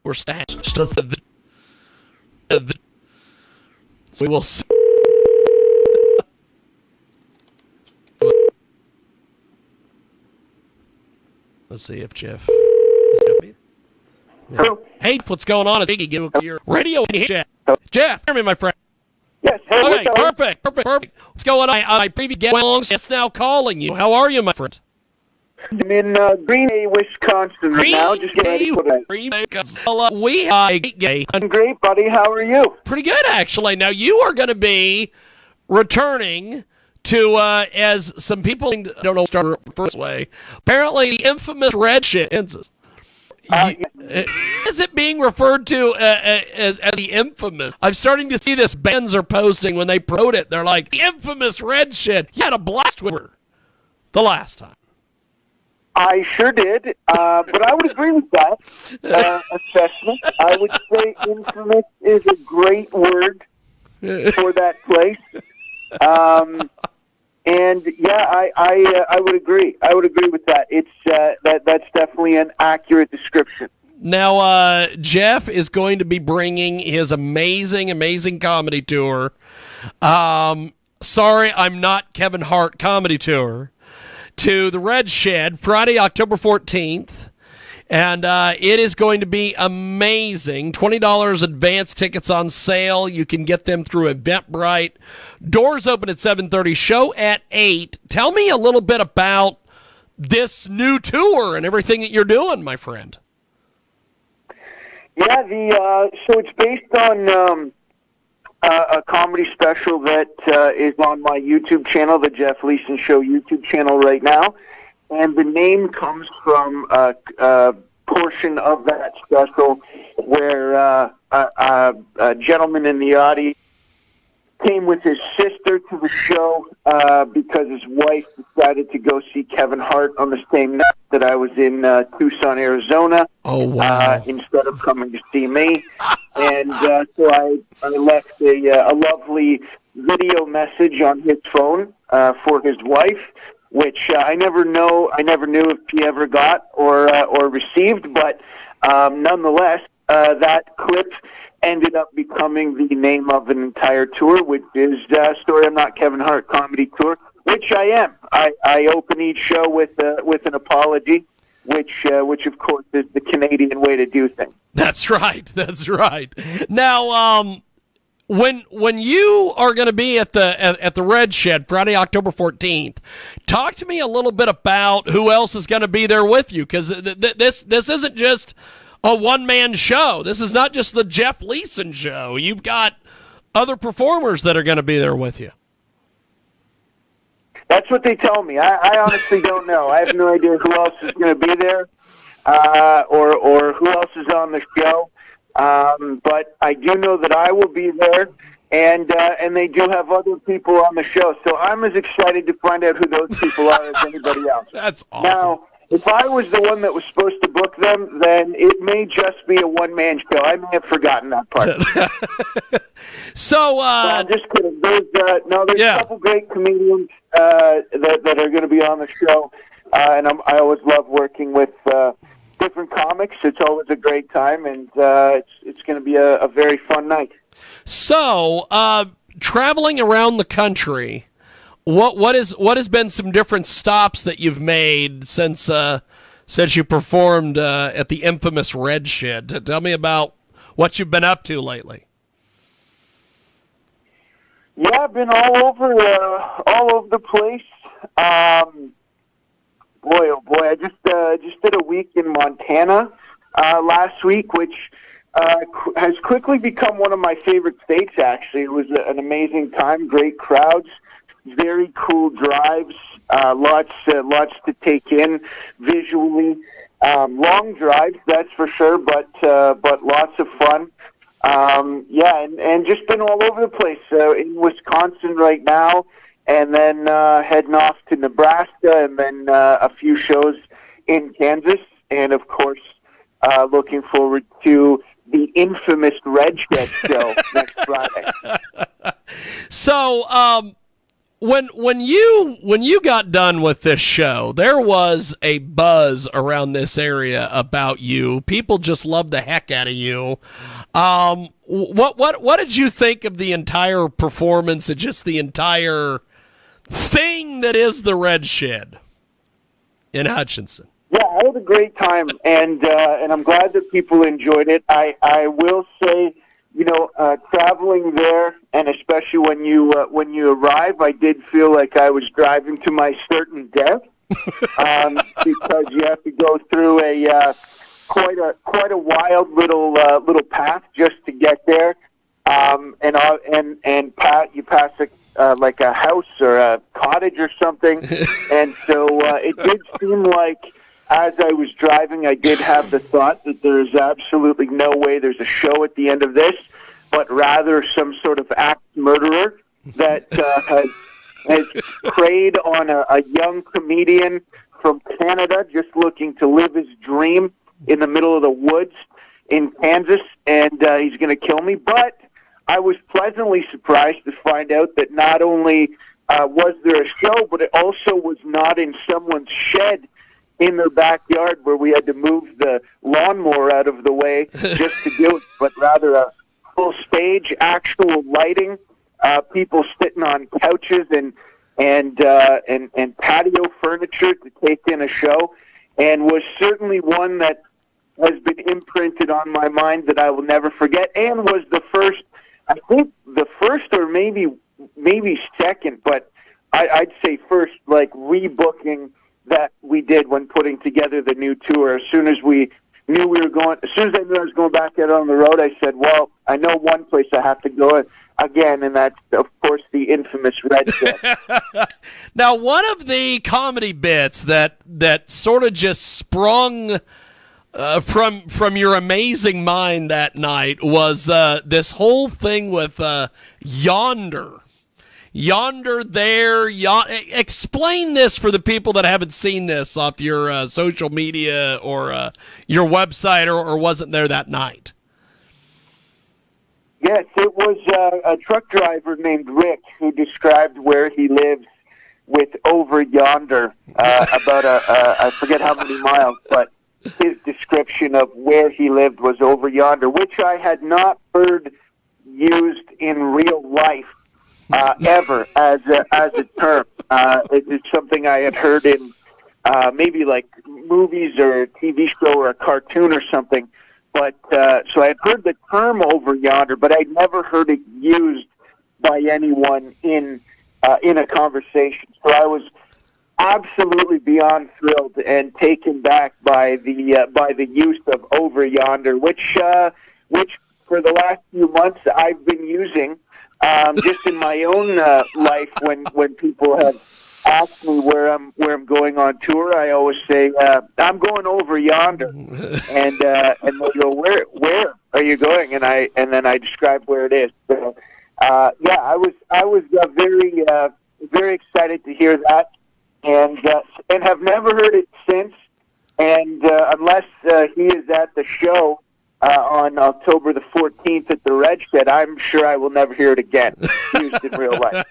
We're stashed. We will see. Let's see if Jeff is Jeff. Yeah. Hey, what's going on? It's Iggy. Give up your radio and Jeff. Jeff, hear me, my friend. Yes. Hey, okay, perfect. What's going on? My previous guest is now calling you. How are you, my friend? I'm in Green Bay, Wisconsin right now. Just getting ready for that. Green Bay, we are gay. I'm great, buddy. How are you? Pretty good, actually. Now, you are going to be returning to, as some people don't know, start first way, apparently the infamous Red Shit. Is it being referred to as the infamous? I'm starting to see this. Bands are posting when they promote it. They're like, the infamous Red Shit. You had a blast with her the last time. I sure did, but I would agree with that assessment. I would say infamous is a great word for that place. And yeah, I would agree. I would agree with that. It's that's definitely an accurate description. Now, Jeff is going to be bringing his amazing comedy tour. Sorry, I'm not Kevin Hart comedy tour to the Red Shed Friday, October 14th. And it is going to be amazing. $20 advance tickets on sale. You can get them through Eventbrite. Doors open at 7:30. Show at 8. Tell me a little bit about this new tour and everything that you're doing, my friend. Yeah, so it's based on a comedy special that is on my YouTube channel, the Jeff Leeson Show YouTube channel right now. And the name comes from a portion of that special where a gentleman in the audience came with his sister to the show because his wife decided to go see Kevin Hart on the same night that I was in Tucson, Arizona. Oh, wow. Instead of coming to see me. And so I left a lovely video message on his phone for his wife, which I never knew if he ever got or received, but nonetheless, that clip ended up becoming the name of an entire tour, which is Story I'm Not Kevin Hart Comedy Tour, which I am. I open each show with an apology, which of course is the Canadian way to do things. That's right. Now, When you are going to be at the Red Shed Friday, October 14th, talk to me a little bit about who else is going to be there with you, because this isn't just a one-man show. This is not just the Jeff Leeson Show. You've got other performers that are going to be there with you. That's what they tell me. I honestly don't know. I have no idea who else is going to be there or who else is on the show. But I do know that I will be there, and they do have other people on the show. So I'm as excited to find out who those people are as anybody else. That's awesome. Now, if I was the one that was supposed to book them, then it may just be a one-man show. I may have forgotten that part. So, I'm just kidding. There's a couple great comedians that are going to be on the show, and I always love working with different comics. It's always a great time, and it's going to be a very fun night. So, traveling around the country, what has been some different stops that you've made since you performed at the infamous Red Shed? Tell me about what you've been up to lately. Yeah, I've been all over the place. Boy, oh boy! I just did a week in Montana last week, which has quickly become one of my favorite states. Actually, it was an amazing time, great crowds, very cool drives, lots to take in visually. Long drives, that's for sure, but lots of fun. And just been all over the place. In Wisconsin right now. And then heading off to Nebraska, and then a few shows in Kansas, and of course, looking forward to the infamous Red Shed show next Friday. So, when you got done with this show, there was a buzz around this area about you. People just loved the heck out of you. What did you think of the entire performance and just the entire thing that is the Red Shed in Hutchinson? Yeah, I had a great time, and I'm glad that people enjoyed it. I will say, traveling there, and especially when you arrive, I did feel like I was driving to my certain death, because you have to go through a quite a wild little path just to get there, you pass like a house or a cottage or something, and so it did seem like, as I was driving, I did have the thought that there's absolutely no way there's a show at the end of this, but rather some sort of axe murderer that has preyed on a young comedian from Canada just looking to live his dream in the middle of the woods in Kansas, and he's going to kill me. But I was pleasantly surprised to find out that not only was there a show, but it also was not in someone's shed in their backyard where we had to move the lawnmower out of the way just to do it, but rather a full stage, actual lighting, people sitting on couches and patio furniture to take in a show, and was certainly one that has been imprinted on my mind that I will never forget, and was the first, I think the first or maybe second, but I'd say first, like, rebooking that we did when putting together the new tour. As soon as I knew I was going back out on the road, I said, well, I know one place I have to go again, and that's, of course, the infamous Red Shed. Now, one of the comedy bits that sort of just sprung from your amazing mind that night was this whole thing with Yonder. Yonder there. Explain this for the people that haven't seen this off your social media or your website or wasn't there that night. Yes, it was a truck driver named Rick who described where he lives with Over Yonder, about I forget how many miles, but his description of where he lived was Over Yonder, which I had not heard used in real life ever as a term. It's something I had heard in maybe like movies or a TV show or a cartoon or something. But so I had heard the term Over Yonder, but I'd never heard it used by anyone in a conversation. So I was absolutely beyond thrilled and taken back by the use of Over Yonder, which for the last few months I've been using. Just in my own life, when people have asked me where I'm going on tour, I always say I'm going Over Yonder, and they go, where are you going? And then I describe where it is. So I was very very excited to hear that, and have never heard it since. And unless he is at the show on October the 14th at the Red Shed, I'm sure I will never hear it again used in real life.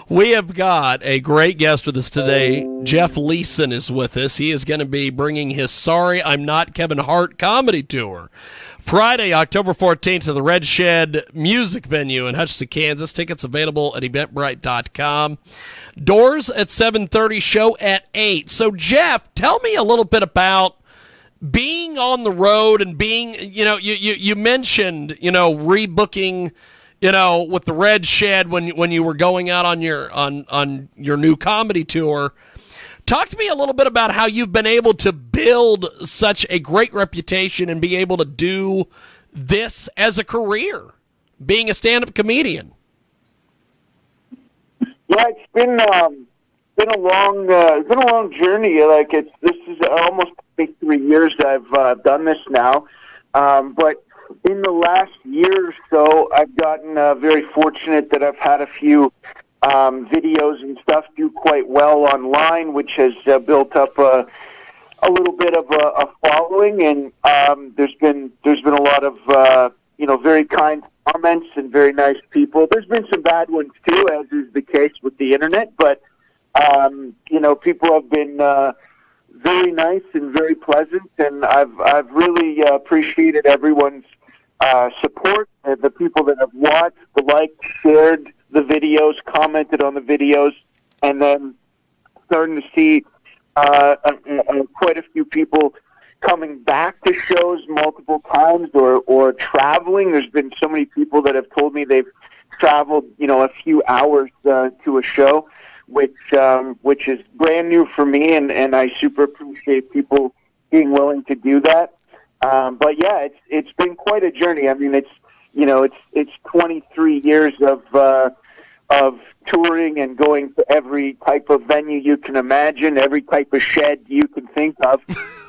We have got a great guest with us today. Jeff Leeson is with us. He is going to be bringing his Sorry I'm Not Kevin Hart comedy tour Friday, October 14th to the Red Shed Music Venue in Hutchinson, Kansas. Tickets available at Eventbrite.com. Doors at 7:30, show at 8. So, Jeff, tell me a little bit about being on the road and being, you mentioned, rebooking, with the Red Shed when you were going out on your new comedy tour. Talk to me a little bit about how you've been able to build such a great reputation and be able to do this as a career, being a stand-up comedian. Yeah, it's been a long journey. Like this is almost 3 years I've done this now, but in the last year or so, I've gotten very fortunate that I've had a few videos and stuff do quite well online, which has built up a little bit of a following, and there's been a lot of very kind comments and very nice people. There's been some bad ones too, as is the case with the internet, but people have been very nice and very pleasant, and I've really appreciated everyone's support, and the people that have watched, liked, shared the videos, commented on the videos, and then starting to see quite a few people coming back to shows multiple times or traveling. There's been so many people that have told me they've traveled, a few hours to a show, which is brand new for me, and I super appreciate people being willing to do that. But yeah, it's been quite a journey. I mean, it's 23 years of touring and going to every type of venue you can imagine, every type of shed you can think of,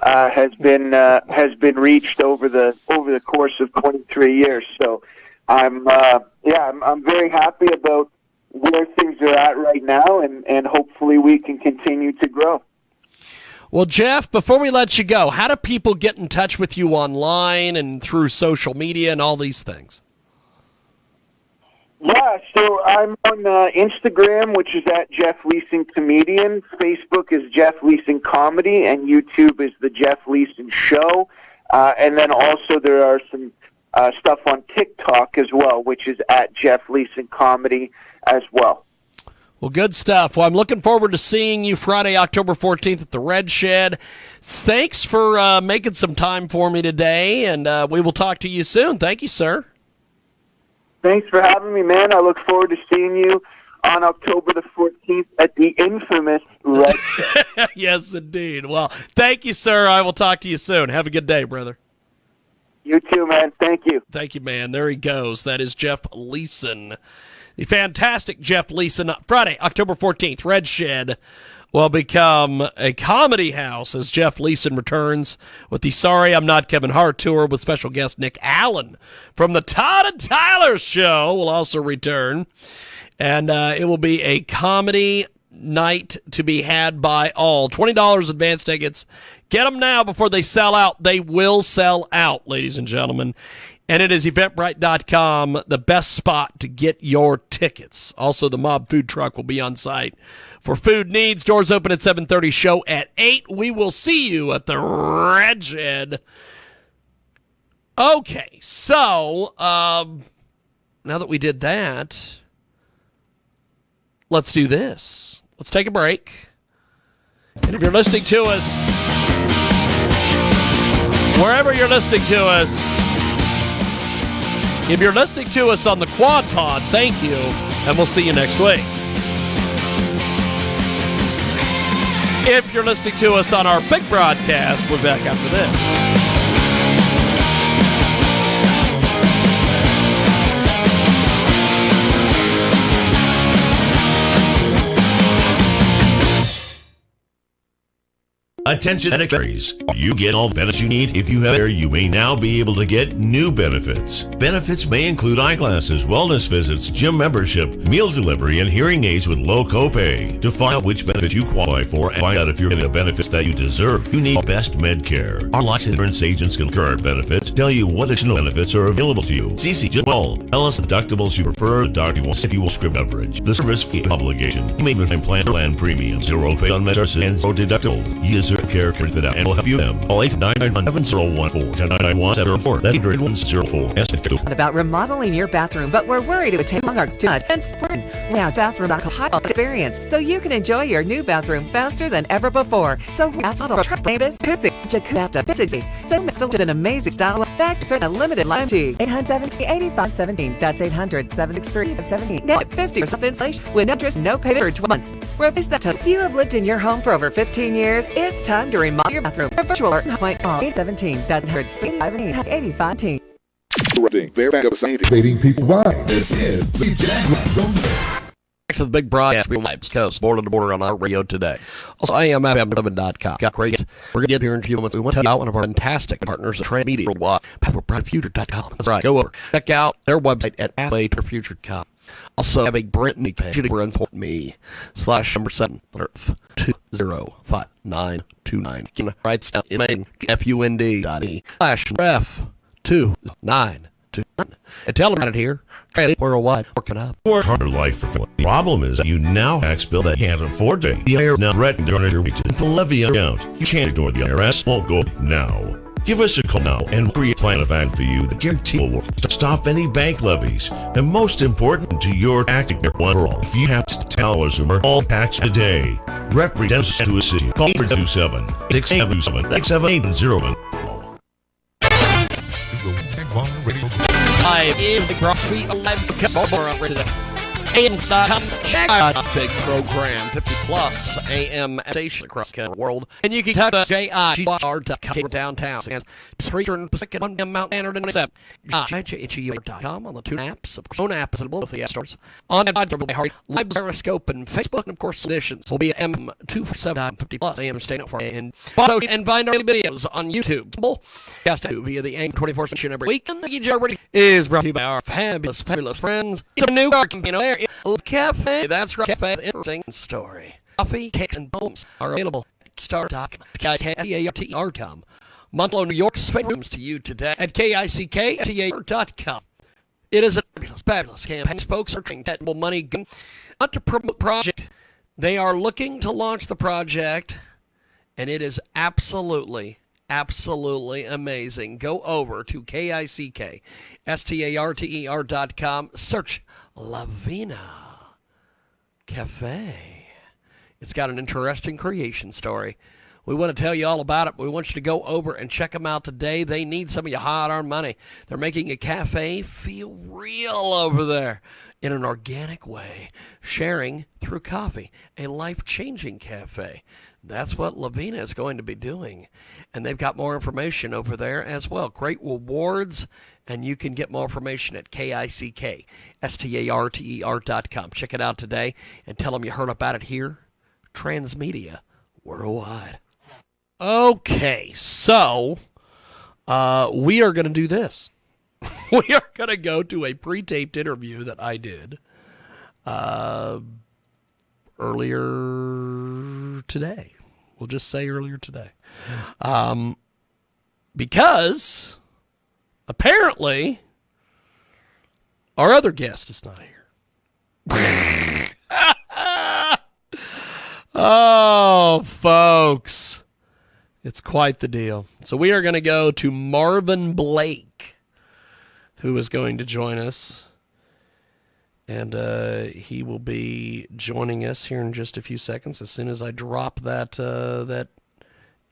has been reached over the course of 23 years. So I'm very happy about where things are at right now, and hopefully we can continue to grow. Well, Jeff, before we let you go, how do people get in touch with you online and through social media and all these things? Yeah, so I'm on Instagram, which is at Jeff Leeson Comedian. Facebook is Jeff Leeson Comedy, and YouTube is The Jeff Leeson Show. And then also there are some stuff on TikTok as well, which is at Jeff Leeson Comedy as well. Well, good stuff. Well, I'm looking forward to seeing you Friday, October 14th at the Red Shed. Thanks for making some time for me today, and we will talk to you soon. Thank you, sir. Thanks for having me, man. I look forward to seeing you on October the 14th at the infamous Red Shed. Yes, indeed. Well, thank you, sir. I will talk to you soon. Have a good day, brother. You too, man. Thank you. Thank you, man. There he goes. That is Jeff Leeson. The fantastic Jeff Leeson. Friday, October 14th, Red Shed will become a comedy house as Jeff Leeson returns with the Sorry I'm Not Kevin Hart tour with special guest Nick Allen from the Todd and Tyler Show will also return. And it will be a comedy night to be had by all. $20 advance tickets. Get them now before they sell out. They will sell out, ladies and gentlemen. And it is Eventbrite.com, the best spot to get your tickets. Also, the Mob Food Truck will be on site for food needs. Doors open at 7:30, show at 8. We will see you at the Red Shed. Okay, so now that we did that, let's do this. Let's take a break. And if you're listening to us, wherever you're listening to us, if you're listening to us on the Quad Pod, thank you, and we'll see you next week. If you're listening to us on our big broadcast, we're back after this. Attention beneficiaries. You get all the benefits you need. If you have there, you may now be able to get new benefits. Benefits may include eyeglasses, wellness visits, gym membership, meal delivery, and hearing aids with low copay. To find out which benefits you qualify for and find out if you're getting the benefits that you deserve, you need Best Medcare. Our licensed insurance agents can current benefits, tell you what additional benefits are available to you. CC Jamal, tell us the deductibles you prefer, the doctor you want, if you will script coverage. The service fee obligation. You may even plan premium, zero pay on medicine, and zero deductible. User care can fit out and will help you them. Call 899-7014-99174. That's 800-104. About remodeling your bathroom, but we're worried it would take longer to and spring. We have bathroom experience, so you can enjoy your new bathroom faster than ever before. So bathroom neighbors, jacuzzi, so installed an amazing style. Factor a limited warranty. 870-8517. That's 800-763-517. Now 50% installation with no interest, no payment for 12 months. Replace that. If you have lived in your home for over 15 years, it's time to remodel your bathroom. For virtual or point call 817. That's 885. Debating people why. This is the Jack Back to the big broadcast. We live coast, border to border on our radio today. Also, IamFM7.com. Got great. We're going to get here in a few moments. We want to tell you about one of our fantastic partners at Trend Media Worldwide, PowerPrideFuture.com. That's right. Go over. Check out their website at AthleteFuture.com. Also, have a brand new page. /7 205929. Writes down FUND.E/ref 2929. And tell them about it here. Worldwide, working up. Work harder life for family. The problem is that you now tax bill that you can't afford to. The IRS now threatened to your wages to levy an account. You can't ignore the IRS. Won't go now. Give us a call now and create a plan of action for you that guarantee will work to stop any bank levies. And most important to your tax one for all. If you have $10 or more, all tax today. Representatives to assist you. Call 427-677-87801. Live is brought to you live because more on today. Inside, check out a big program, 50 plus AM station across the world. And you can type JIGR.com downtown. And Street and Pacific 1 Mountain Standard and accept JIGR.com on the two apps, of phone apps, and both the app stores. On the Heart, Live Periscope, and Facebook, and of course, editions will be at M247 50 plus AM station for and follow and find our videos on YouTube. Cast via the AIM 24 station every week. And the JIGR is brought to you by our fabulous friends. It's a new car campaign there. Cafe, that's right. Cafe, interesting story. Coffee, cakes, and poems are available at KICK.com. Montclair, New York's rooms to you today at KICK.com. It is a fabulous campaign. Folks are trying to get money not to promote project. They are looking to launch the project, and it is absolutely amazing. Go over to KICK.com. Search Lavina Cafe. It's got an interesting creation story. We want to tell you all about it. We want you to go over and check them out today. They need some of your hard-earned money. They're making a cafe feel real over there in an organic way, sharing through coffee, a life-changing cafe. That's what Lavina is going to be doing. And they've got more information over there as well. Great rewards. And you can get more information at KICK.com. Check it out today and tell them you heard about it here. Transmedia Worldwide. Okay, so we are going to do this. We are going to go to a pre-taped interview that I did earlier today. We'll just say earlier today. Because apparently our other guest is not here. Oh, folks. It's quite the deal. So we are going to go to Marvin Blake, who is going to join us. And he will be joining us here in just a few seconds as soon as I drop that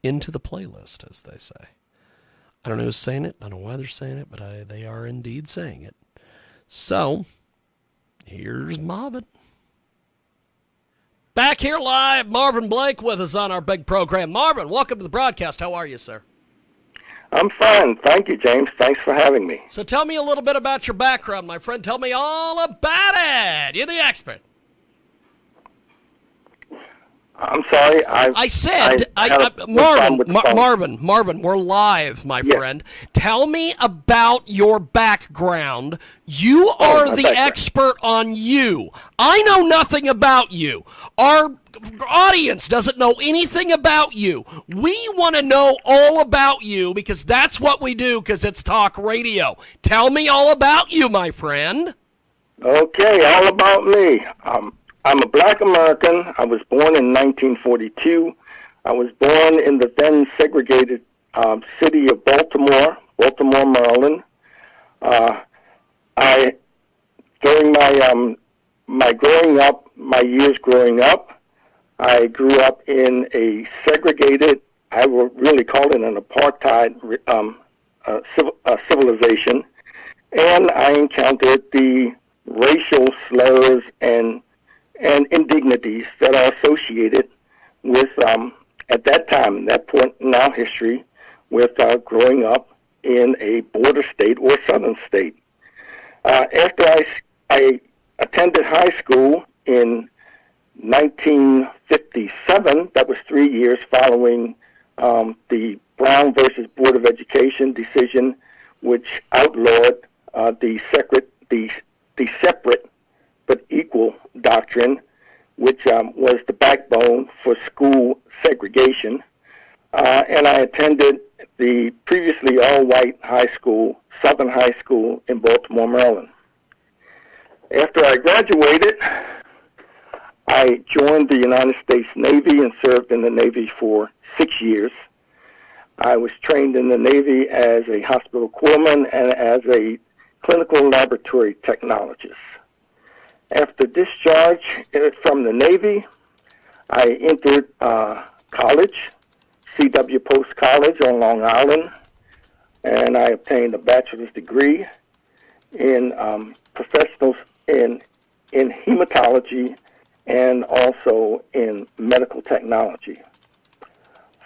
into the playlist, as they say. I don't know who's saying it. I don't know why they're saying it, but they are indeed saying it. So, here's Marvin. Back here live, Marvin Blake with us on our big program. Marvin, welcome to the broadcast. How are you, sir? I'm fine. Thank you, James. Thanks for having me. So tell me a little bit about your background, my friend. Tell me all about it. You're the expert. I'm sorry. Marvin, we're live, my friend. Tell me about your background. You are the expert on you. I know nothing about you. Our audience doesn't know anything about you. We want to know all about you because that's what we do, because it's talk radio. Tell me all about you, my friend. Okay, all about me. I'm a black American. I was born in 1942. I was born in the then segregated city of Baltimore, Maryland. During my years growing up, I grew up in a segregated, I would really call it an apartheid civilization, and I encountered the racial slurs and indignities that are associated with, at that time, that point in our history, with growing up in a border state or southern state. After I attended high school in 1957, that was 3 years following the Brown versus Board of Education decision, which outlawed the separate but equal doctrine, which was the backbone for school segregation. and I attended the previously all-white high school, Southern High School in Baltimore, Maryland. After I graduated, I joined the United States Navy and served in the Navy for 6 years. I was trained in the Navy as a hospital corpsman and as a clinical laboratory technologist. After discharge from the Navy, I entered college, C.W. Post College on Long Island, and I obtained a bachelor's degree in professionals in hematology and also in medical technology.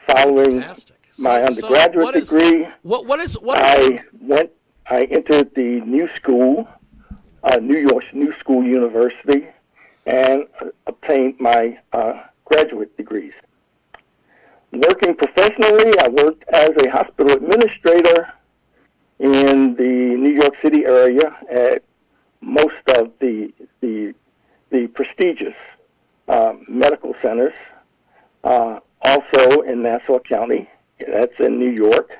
Following my undergraduate degree, I entered the New School, New York's New School University, and obtained my graduate degrees. Working professionally, I worked as a hospital administrator in the New York City area at most of the prestigious medical centers, also in Nassau County, that's in New York.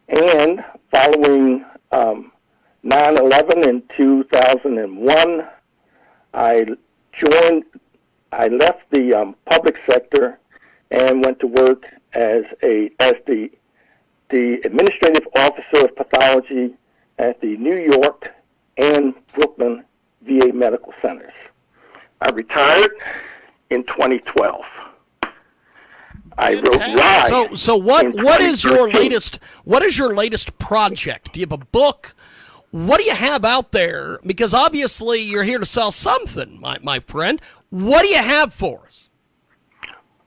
And following 9/11 in 2001, I left the public sector and went to work as the administrative officer of pathology at the New York and Brooklyn VA medical centers. I retired in 2012. I wrote Why. So what is your latest project? Do you have a book? What do you have out there? Because obviously you're here to sell something, my friend. What do you have for us?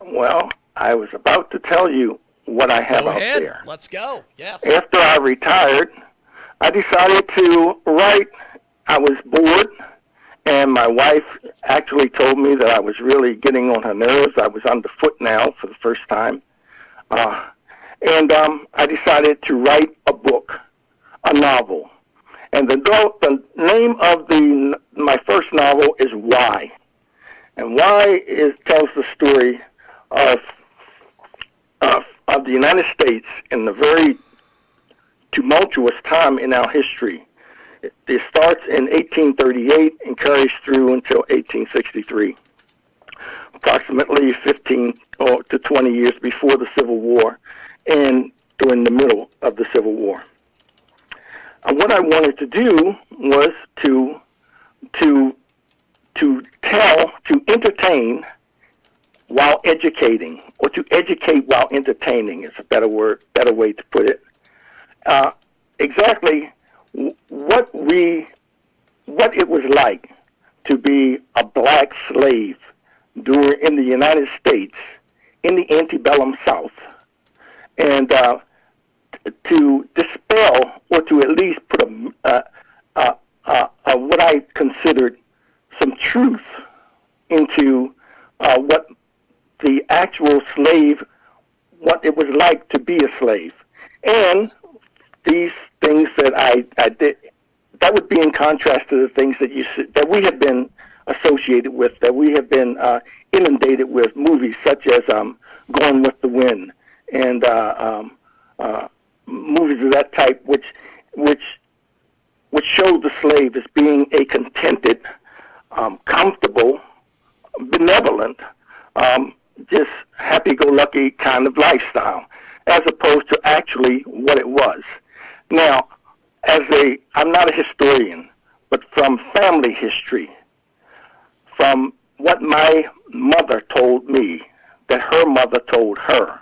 Well, I was about to tell you what I have out there. Let's go. Yes. After I retired, I decided to write. I was bored, and my wife actually told me that I was really getting on her nerves. I was underfoot now for the first time. And I decided to write a book, a novel. And the name of my first novel is Why. And Why tells the story of the United States in a very tumultuous time in our history. It starts in 1838 and carries through until 1863, approximately 15 to 20 years before the Civil War and during the middle of the Civil War. And what I wanted to do was to entertain while educating, or to educate while entertaining is a better way to put it. Exactly what it was like to be a black slave in the United States in the antebellum South, and to dispel, or to at least put what I considered some truth into what the actual slave, what it was like to be a slave. And these things that I did, that would be in contrast to the things that we have been associated with, that we have been inundated with, movies such as Gone with the Wind, and movies of that type, which show the slave as being a contented, comfortable, benevolent, just happy-go-lucky kind of lifestyle, as opposed to actually what it was. Now, I'm not a historian, but from family history, from what my mother told me, that her mother told her,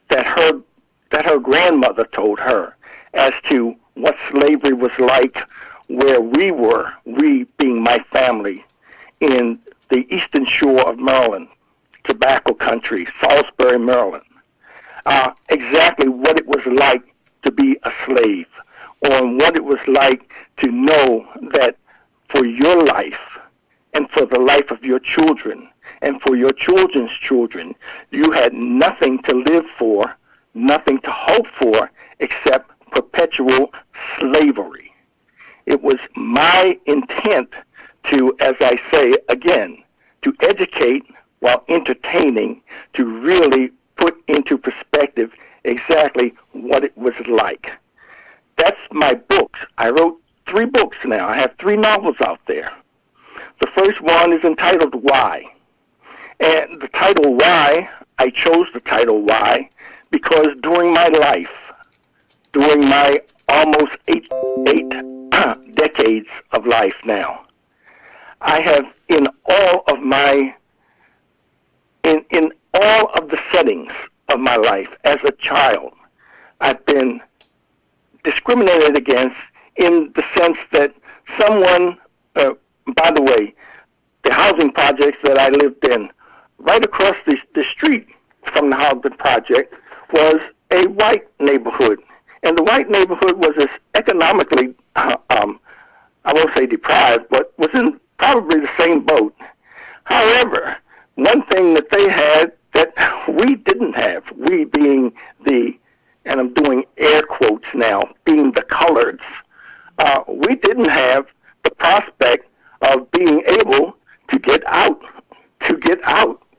that her grandmother told her, as to what slavery was like where we were, we being my family, in the eastern shore of Maryland, tobacco country, Salisbury, Maryland. Exactly what it was like to be a slave, or what it was like to know that for your life and for the life of your children and for your children's children, you had nothing to live for, nothing to hope for, except perpetual slavery. It was my intent to, as I say again, to educate while entertaining, to really put into perspective exactly what it was like. That's my books. I wrote 3 books now. I have 3 novels out there. The first one is entitled Why. And the title Why, I chose the title Why because during my life, during my almost eight decades of life now, I have in all of the settings of my life as a child, I've been discriminated against in the sense that someone, by the way, the housing projects that I lived in, right across the street from the housing project was a white neighborhood. And the white neighborhood was as economically, I won't say deprived, but was in probably the same boat. However, one thing that they had that we didn't have, we being and I'm doing air quotes now, being the coloreds, we didn't have the prospect of being able to get out.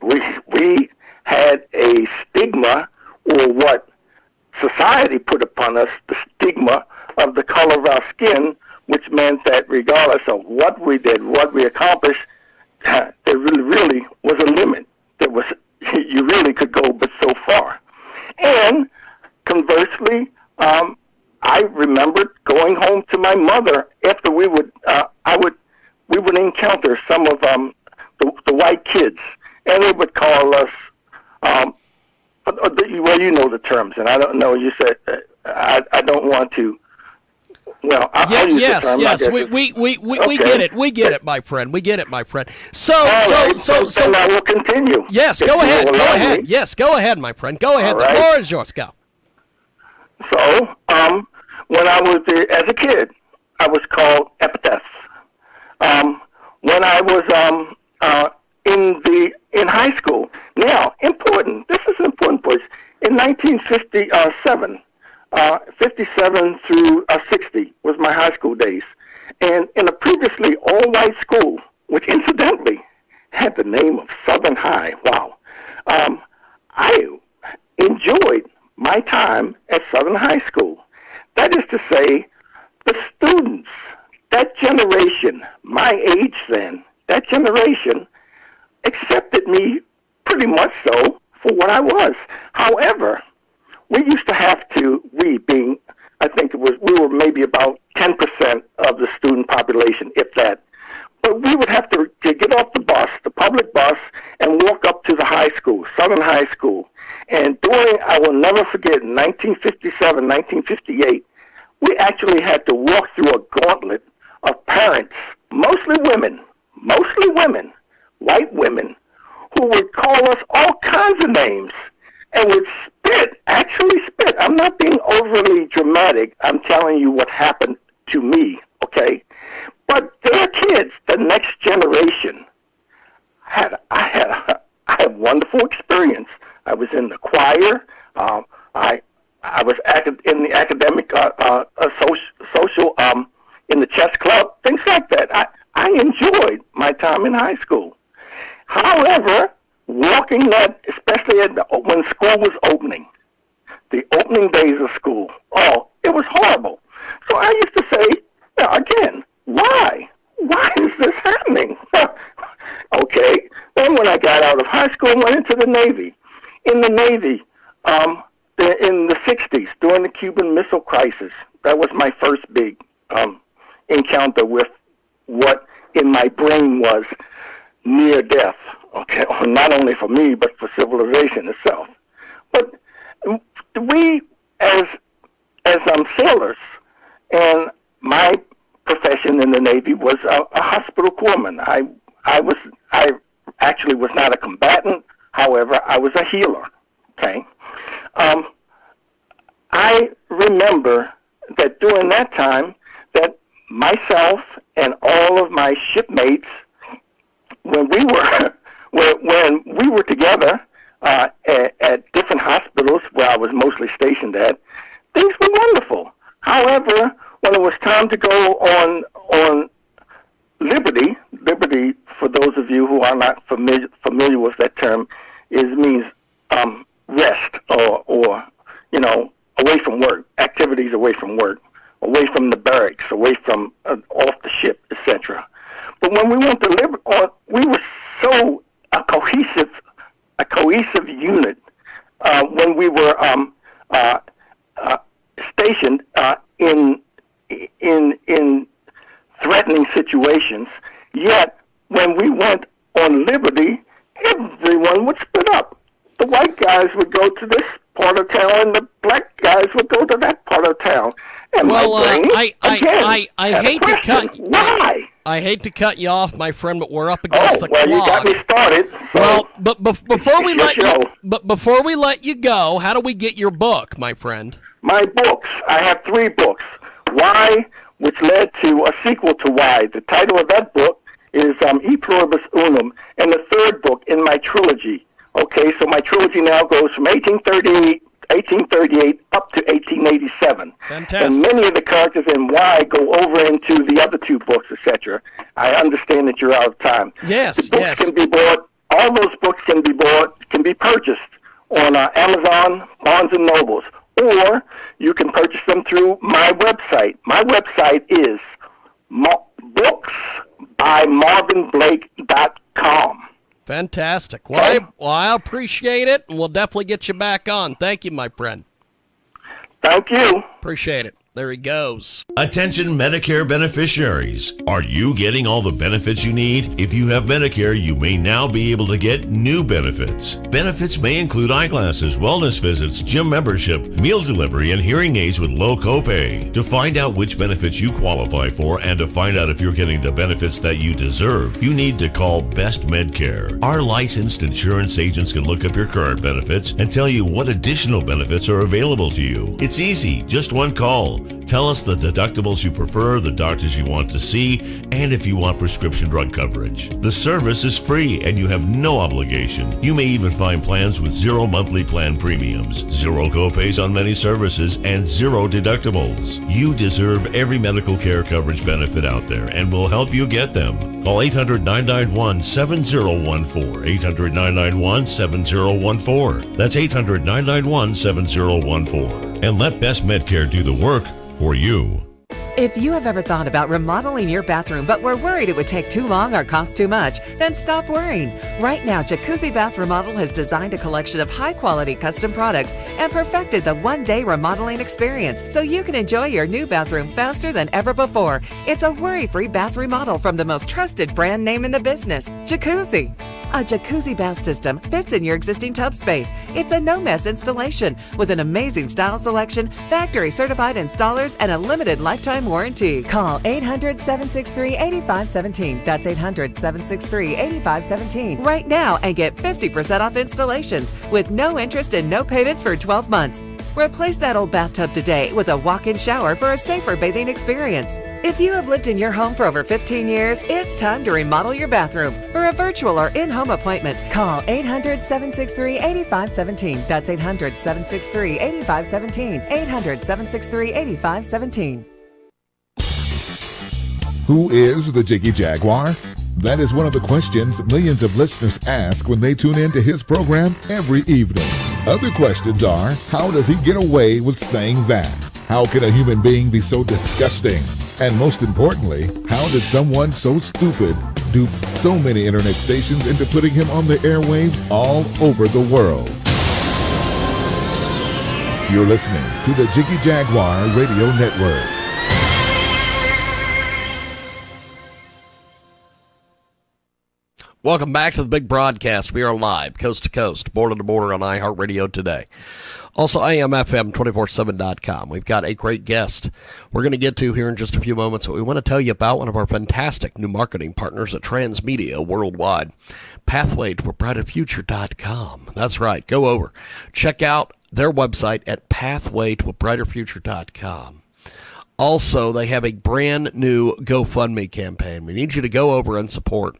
We had a stigma, or what society put upon us, the stigma of the color of our skin, which meant that regardless of what we did, what we accomplished, there really was a limit. You really could go but so far. And conversely, I remembered going home to my mother after we would encounter some of the white kids, and they would call us, well, you know the terms, and I don't know. You said I don't want to. Well, I'll use the term, yes. We get it. We get it, my friend. We get it, my friend. So I will continue. Yes, go ahead. Go ahead. Yes, go ahead, my friend. Go ahead. Right. The floor is yours. Go. So, when I was as a kid, I was called epithets. When I was in high school. Now, important. This is important, boys. In 1957. 57 through 60 was my high school days. And in a previously all-white school, which incidentally had the name of Southern High, wow, I enjoyed my time at Southern High School. That is to say, the students, that generation, my age then, that generation accepted me pretty much so for what I was. However, we used to have to, we were maybe about 10% of the student population, if that. But we would have to get off the bus, the public bus, and walk up to the high school, Southern High School. And I will never forget, in 1957, 1958, we actually had to walk through a gauntlet of parents, mostly women, white women, who would call us all kinds of names and would actually spit. I'm not being overly dramatic. I'm telling you what happened to me, okay? But their kids, the next generation, I had a wonderful experience. I was in the choir. I was in the academic, social, in the chess club, things like that. I enjoyed my time in high school. However, walking that, especially when school was opening, the opening days of school, it was horrible. So I used to say, again, why? Why is this happening? Okay. Then when I got out of high school, I went into the Navy. In the Navy, in the 60s, during the Cuban Missile Crisis, that was my first big encounter with what in my brain was near death. Okay, not only for me, but for civilization itself. But we, as sailors, and my profession in the Navy was a hospital corpsman. I actually was not a combatant. However, I was a healer. Okay, I remember that during that time, that myself and all of my shipmates, when we were together at different hospitals where I was mostly stationed at, things were wonderful. However, when it was time to go on liberty, for those of you who are not familiar with that term, means rest or away from work, activities away from work, away from the barracks, away from off the ship, etc. But when we went to Liberty, we were so a cohesive unit when we were stationed in threatening situations. Yet when we went on Liberty, everyone would split up. The white guys would go to this part of town, and the black guys would go to that part of town. And Well, my brain, I hate to cut. Why? I hate to cut you off, my friend, but we're up against the well, clock. you got me started. So Well, but before we it's your before show. we let you go, how do we get your book, my friend? My books, I have 3 books. Why, which led to a sequel to Why. The title of that book is E Pluribus Unum, and the 3rd book in my trilogy. Okay, so my trilogy now goes from 1838 up to 1887. Fantastic. And many of the characters in Why go over into the other 2 books, etc. I understand that you're out of time. Yes, The books yes. can be bought. All those books can be purchased on Amazon, Barnes and Nobles, or you can purchase them through my website. My website is booksbymarvinblake.com. Fantastic. Well, I appreciate it, and we'll definitely get you back on. Thank you, my friend. Thank you. Appreciate it. There he goes. Attention Medicare beneficiaries. Are you getting all the benefits you need? If you have Medicare, you may now be able to get new benefits. Benefits may include eyeglasses, wellness visits, gym membership, meal delivery, and hearing aids with low copay. To find out which benefits you qualify for and to find out if you're getting the benefits that you deserve, you need to call Best Medcare. Our licensed insurance agents can look up your current benefits and tell you what additional benefits are available to you. It's easy, just one call. Tell us the deductibles you prefer, the doctors you want to see, and if you want prescription drug coverage. The service is free and you have no obligation. You may even find plans with 0 monthly plan premiums, 0 copays on many services, and 0 deductibles. You deserve every medical care coverage benefit out there, and we'll help you get them. Call 800-991-7014, 800-991-7014. That's 800-991-7014. And let Best Medcare do the work for you. If you have ever thought about remodeling your bathroom but were worried it would take too long or cost too much, then stop worrying. Right now, Jacuzzi Bath Remodel has designed a collection of high-quality custom products and perfected the one-day remodeling experience so you can enjoy your new bathroom faster than ever before. It's a worry-free bath remodel from the most trusted brand name in the business, Jacuzzi. A jacuzzi bath system fits in your existing tub space. It's a no-mess installation with an amazing style selection, factory-certified installers, and a limited lifetime warranty. Call 800-763-8517. That's 800-763-8517 right now and get 50% off installations with no interest and no payments for 12 months. Replace that old bathtub today with a walk-in shower for a safer bathing experience. If you have lived in your home for over 15 years, it's time to remodel your bathroom. For a virtual or in-home appointment, call 800-763-8517. That's 800-763-8517. 800-763-8517. Who is the Jiggy Jaguar? That is one of the questions millions of listeners ask when they tune in to his program every evening. Other questions are, how does he get away with saying that? How can a human being be so disgusting? And most importantly, how did someone so stupid dupe so many internet stations into putting him on the airwaves all over the world? You're listening to the Jiggy Jaguar Radio Network. Welcome back to the big broadcast. We are live, coast to coast, border to border on iHeartRadio today. Also, AMFM247.com. We've got a great guest we're going to get to here in just a few moments, but we want to tell you about one of our fantastic new marketing partners at Transmedia Worldwide, pathwaytoabrighterfuture.com. That's right. Go over. Check out their website at pathwaytoabrighterfuture.com. Also, they have a brand new GoFundMe campaign. We need you to go over and support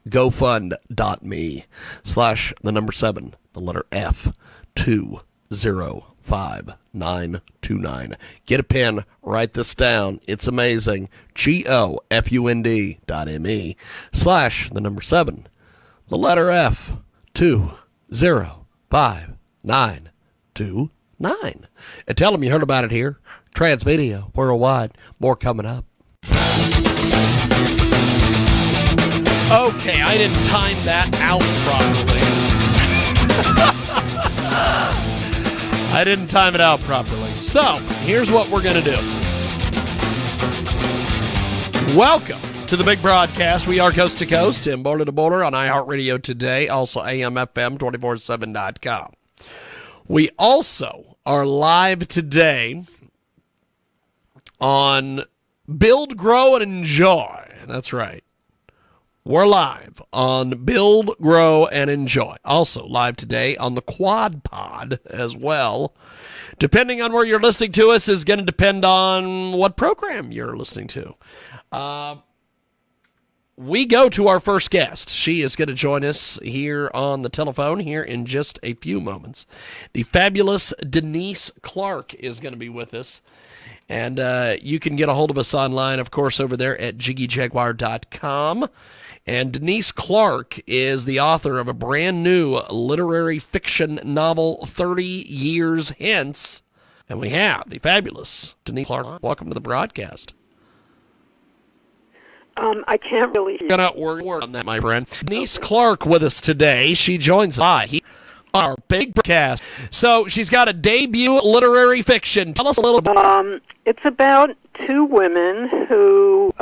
GoFund.me/7, the letter F, 205929. Get a pen, write this down. It's amazing. GoFund.me/7, the letter F, 205929. 929. And tell them you heard about it here. Transmedia Worldwide. More coming up. Okay, I didn't time that out properly. I didn't time it out properly. So, here's what we're going to do. Welcome to the big broadcast. We are coast to coast and border to border on iHeartRadio today, also AMFM247.com. We also are live today on Build, Grow, and Enjoy. That's right. We're live on Build, Grow, and Enjoy. Also live today on the Quad Pod as well. Depending on where you're listening to us is going to depend on what program you're listening to. We go to our first guest. She is going to join us here on the telephone here in just a few moments. The fabulous Denise Clark is going to be with us. And you can get a hold of us online, of course, over there at JiggyJaguar.com. And Denise Clark is the author of a brand new literary fiction novel, 30 Years Hence. And we have the fabulous Denise Clark. Welcome to the broadcast. I can't really hear. Gonna work on that, my friend. Denise Clark with us today. She joins us on our big broadcast. So she's got a debut literary fiction. Tell us a little bit. It's about two women who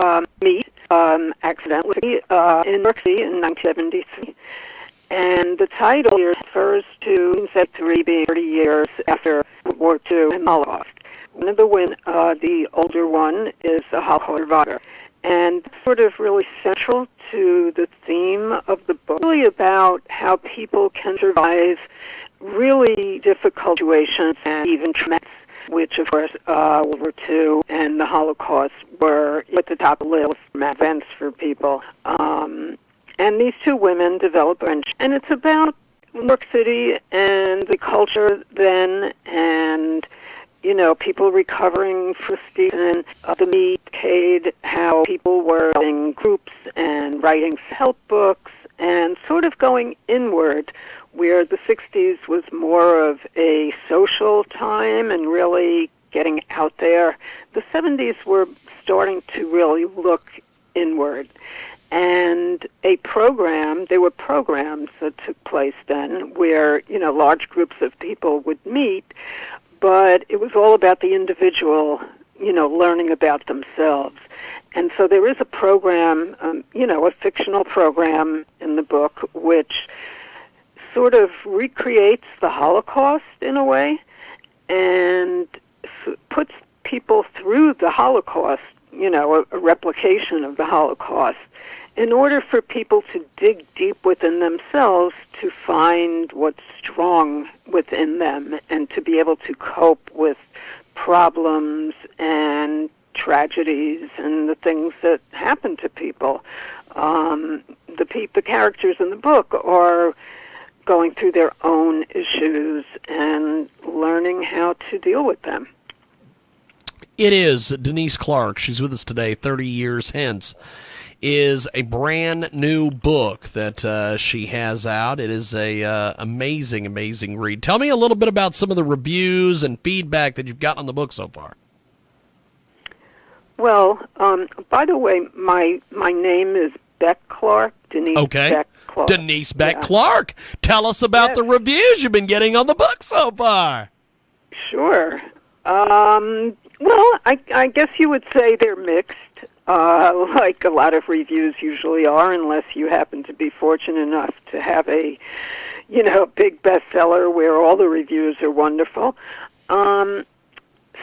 meet accidentally in New York City in 1973. And the title here refers to 1973 being 30 years after World War II and the Holocaust. One of the women, the older one, is a Holocaust survivor. And sort of really central to the theme of the book, really about how people can survive really difficult situations and even traumatic, which, of course, World War II and the Holocaust were at the top of the list of events for people. And these two women develop a friendship. And it's about New York City and the culture then, and you know, people recovering from Stephen, the decade, how people were in groups and writing help books and sort of going inward, where the 60s was more of a social time and really getting out there. The 70s were starting to really look inward. And there were programs that took place then where, you know, large groups of people would meet, but it was all about the individual, you know, learning about themselves. And so there is a program, you know, a fictional program in the book which sort of recreates the Holocaust in a way and puts people through the Holocaust, you know, a replication of the Holocaust, in order for people to dig deep within themselves to find what's strong within them and to be able to cope with problems and tragedies and the things that happen to people. The characters in the book are going through their own issues and learning how to deal with them. It is Denise Clark. She's with us today, 30 Years Hence. Is a brand new book that she has out. It is a amazing, amazing read. Tell me a little bit about some of the reviews and feedback that you've got on the book so far. Well, by the way, my name is Beck Clark, Denise Beck Clark. Denise Beck Clark. Tell us about the reviews you've been getting on the book so far. Sure. Well, I guess you would say they're mixed. Like a lot of reviews usually are, unless you happen to be fortunate enough to have a, you know, big bestseller where all the reviews are wonderful. Some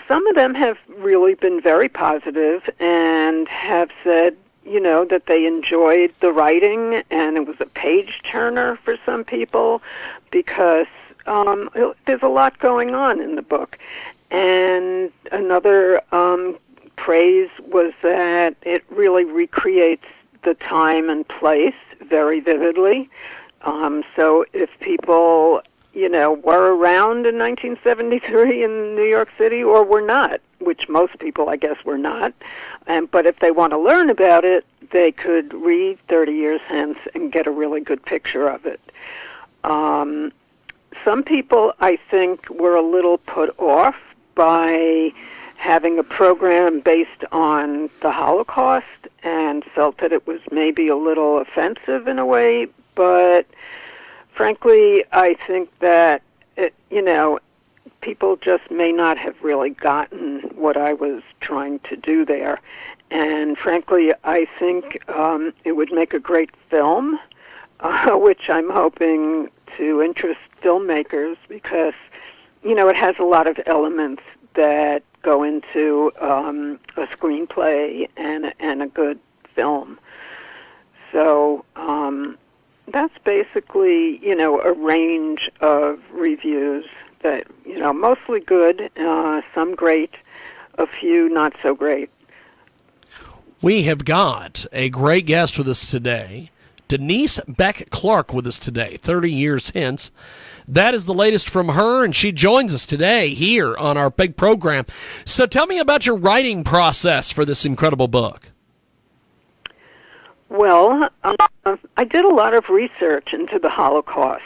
of them have really been very positive and have said, you know, that they enjoyed the writing and it was a page turner for some people because there's a lot going on in the book. And another praise was that it really recreates the time and place very vividly. So if people, you know, were around in 1973 in New York City or were not, which most people, I guess, were not, but if they want to learn about it, they could read 30 Years Hence and get a really good picture of it. some people, I think, were a little put off by having a program based on the Holocaust and felt that it was maybe a little offensive in a way. But frankly, I think that, people just may not have really gotten what I was trying to do there. And frankly, I think it would make a great film, which I'm hoping to interest filmmakers because, it has a lot of elements that go into a screenplay and a good film. So that's basically, a range of reviews that, mostly good, some great, a few not so great. We have got a great guest with us today, Denise Beck Clark with us today, 30 Years Hence. That is the latest from her, and she joins us today here on our big program. So tell me about your writing process for this incredible book. Well, I did a lot of research into the Holocaust.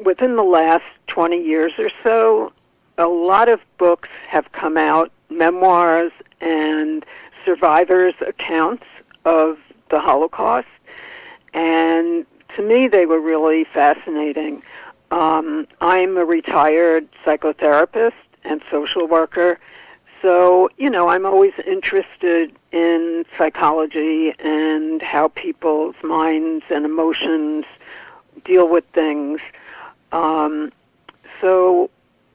Within the last 20 years or so, a lot of books have come out, memoirs and survivors' accounts of the Holocaust, and to me they were really fascinating. I'm a retired psychotherapist and social worker, so, I'm always interested in psychology and how people's minds and emotions deal with things. So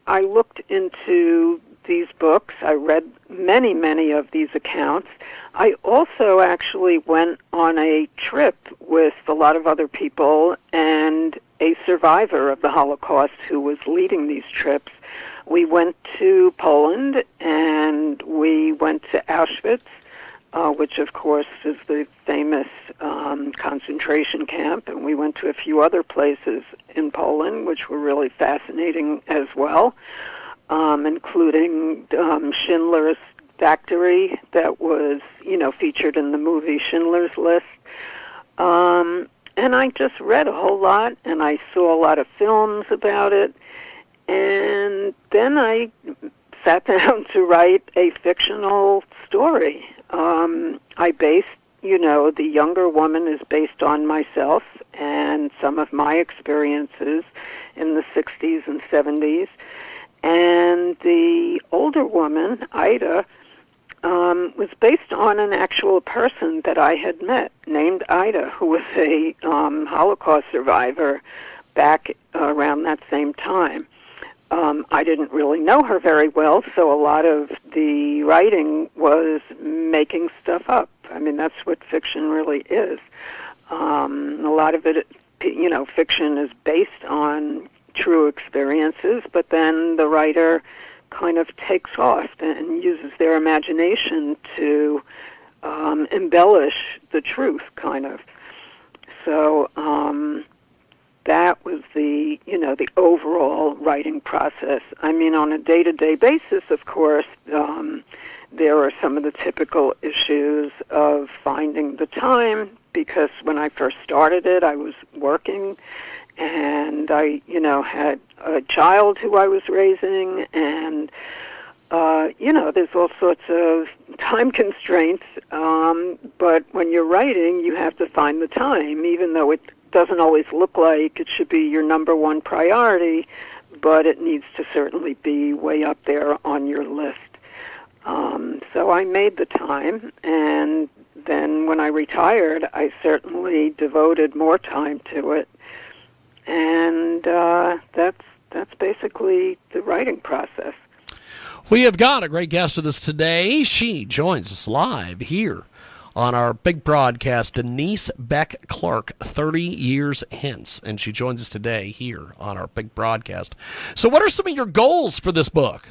I looked into these books. I read many, many of these accounts. I also actually went on a trip with a lot of other people and a survivor of the Holocaust who was leading these trips. We went to Poland and we went to Auschwitz, which of course is the famous concentration camp, and we went to a few other places in Poland which were really fascinating as well, including Schindler's factory that was, featured in the movie Schindler's List. And I just read a whole lot, and I saw a lot of films about it, and then I sat down to write a fictional story. I based, the younger woman is based on myself and some of my experiences in the 60s and 70s. And the older woman, Ida, was based on an actual person that I had met named Ida, who was a Holocaust survivor back around that same time. I didn't really know her very well, so a lot of the writing was making stuff up. I mean, that's what fiction really is. A lot of it, fiction is based on true experiences, but then the writer kind of takes off and uses their imagination to embellish the truth, kind of. So that was the overall writing process. I mean, on a day-to-day basis, of course, there are some of the typical issues of finding the time, because when I first started it, I was working, and I, had a child who I was raising, and, there's all sorts of time constraints, but when you're writing, you have to find the time, even though it doesn't always look like it should be your number one priority, but it needs to certainly be way up there on your list. So I made the time, and then when I retired, I certainly devoted more time to it, and that's basically the writing process. We have got a great guest with us today. She joins us live here on our big broadcast, Denise Beck Clark, 30 Years Hence, and she joins us today here on our big broadcast. So what are some of your goals for this book?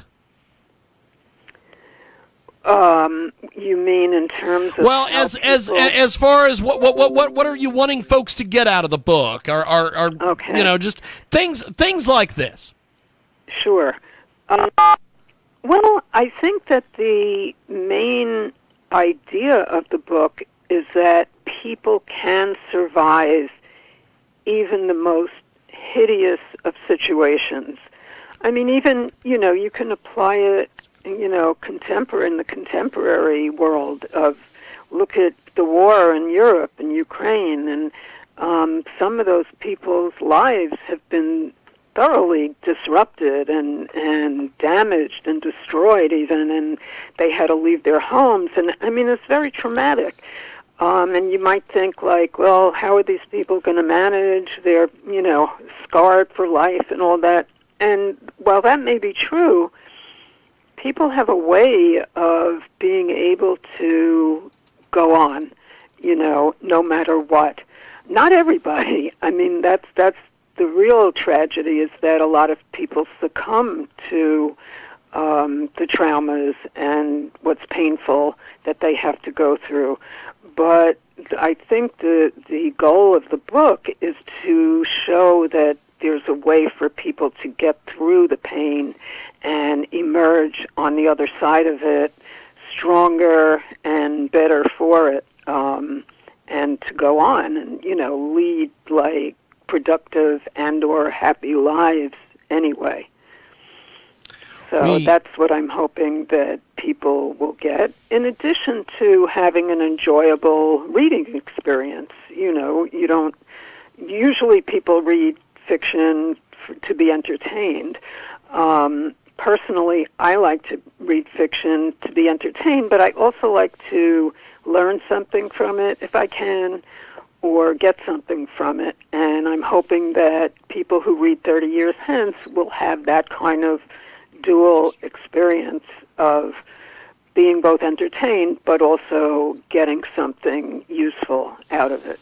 You mean in terms of as far as what are you wanting folks to get out of the book? Are okay. Just things like this? Sure. Well, I think that the main idea of the book is that people can survive even the most hideous of situations. I mean, even, you can apply it, in the contemporary world of, look at the war in Europe and Ukraine, and some of those people's lives have been thoroughly disrupted and damaged and destroyed even, and they had to leave their homes. And, I mean, it's very traumatic. And you might think, like, well, how are these people going to manage? They're, scarred for life and all that. And while that may be true, people have a way of being able to go on, no matter what. Not everybody. I mean, that's the real tragedy, is that a lot of people succumb to the traumas and what's painful that they have to go through. But I think the goal of the book is to show that there's a way for people to get through the pain and emerge on the other side of it stronger and better for it, and to go on and, lead like productive and or happy lives anyway. So that's what I'm hoping that people will get, in addition to having an enjoyable reading experience. Usually people read fiction to be entertained. Personally, I like to read fiction to be entertained, but I also like to learn something from it if I can, or get something from it. And I'm hoping that people who read 30 Years Hence will have that kind of dual experience of being both entertained but also getting something useful out of it.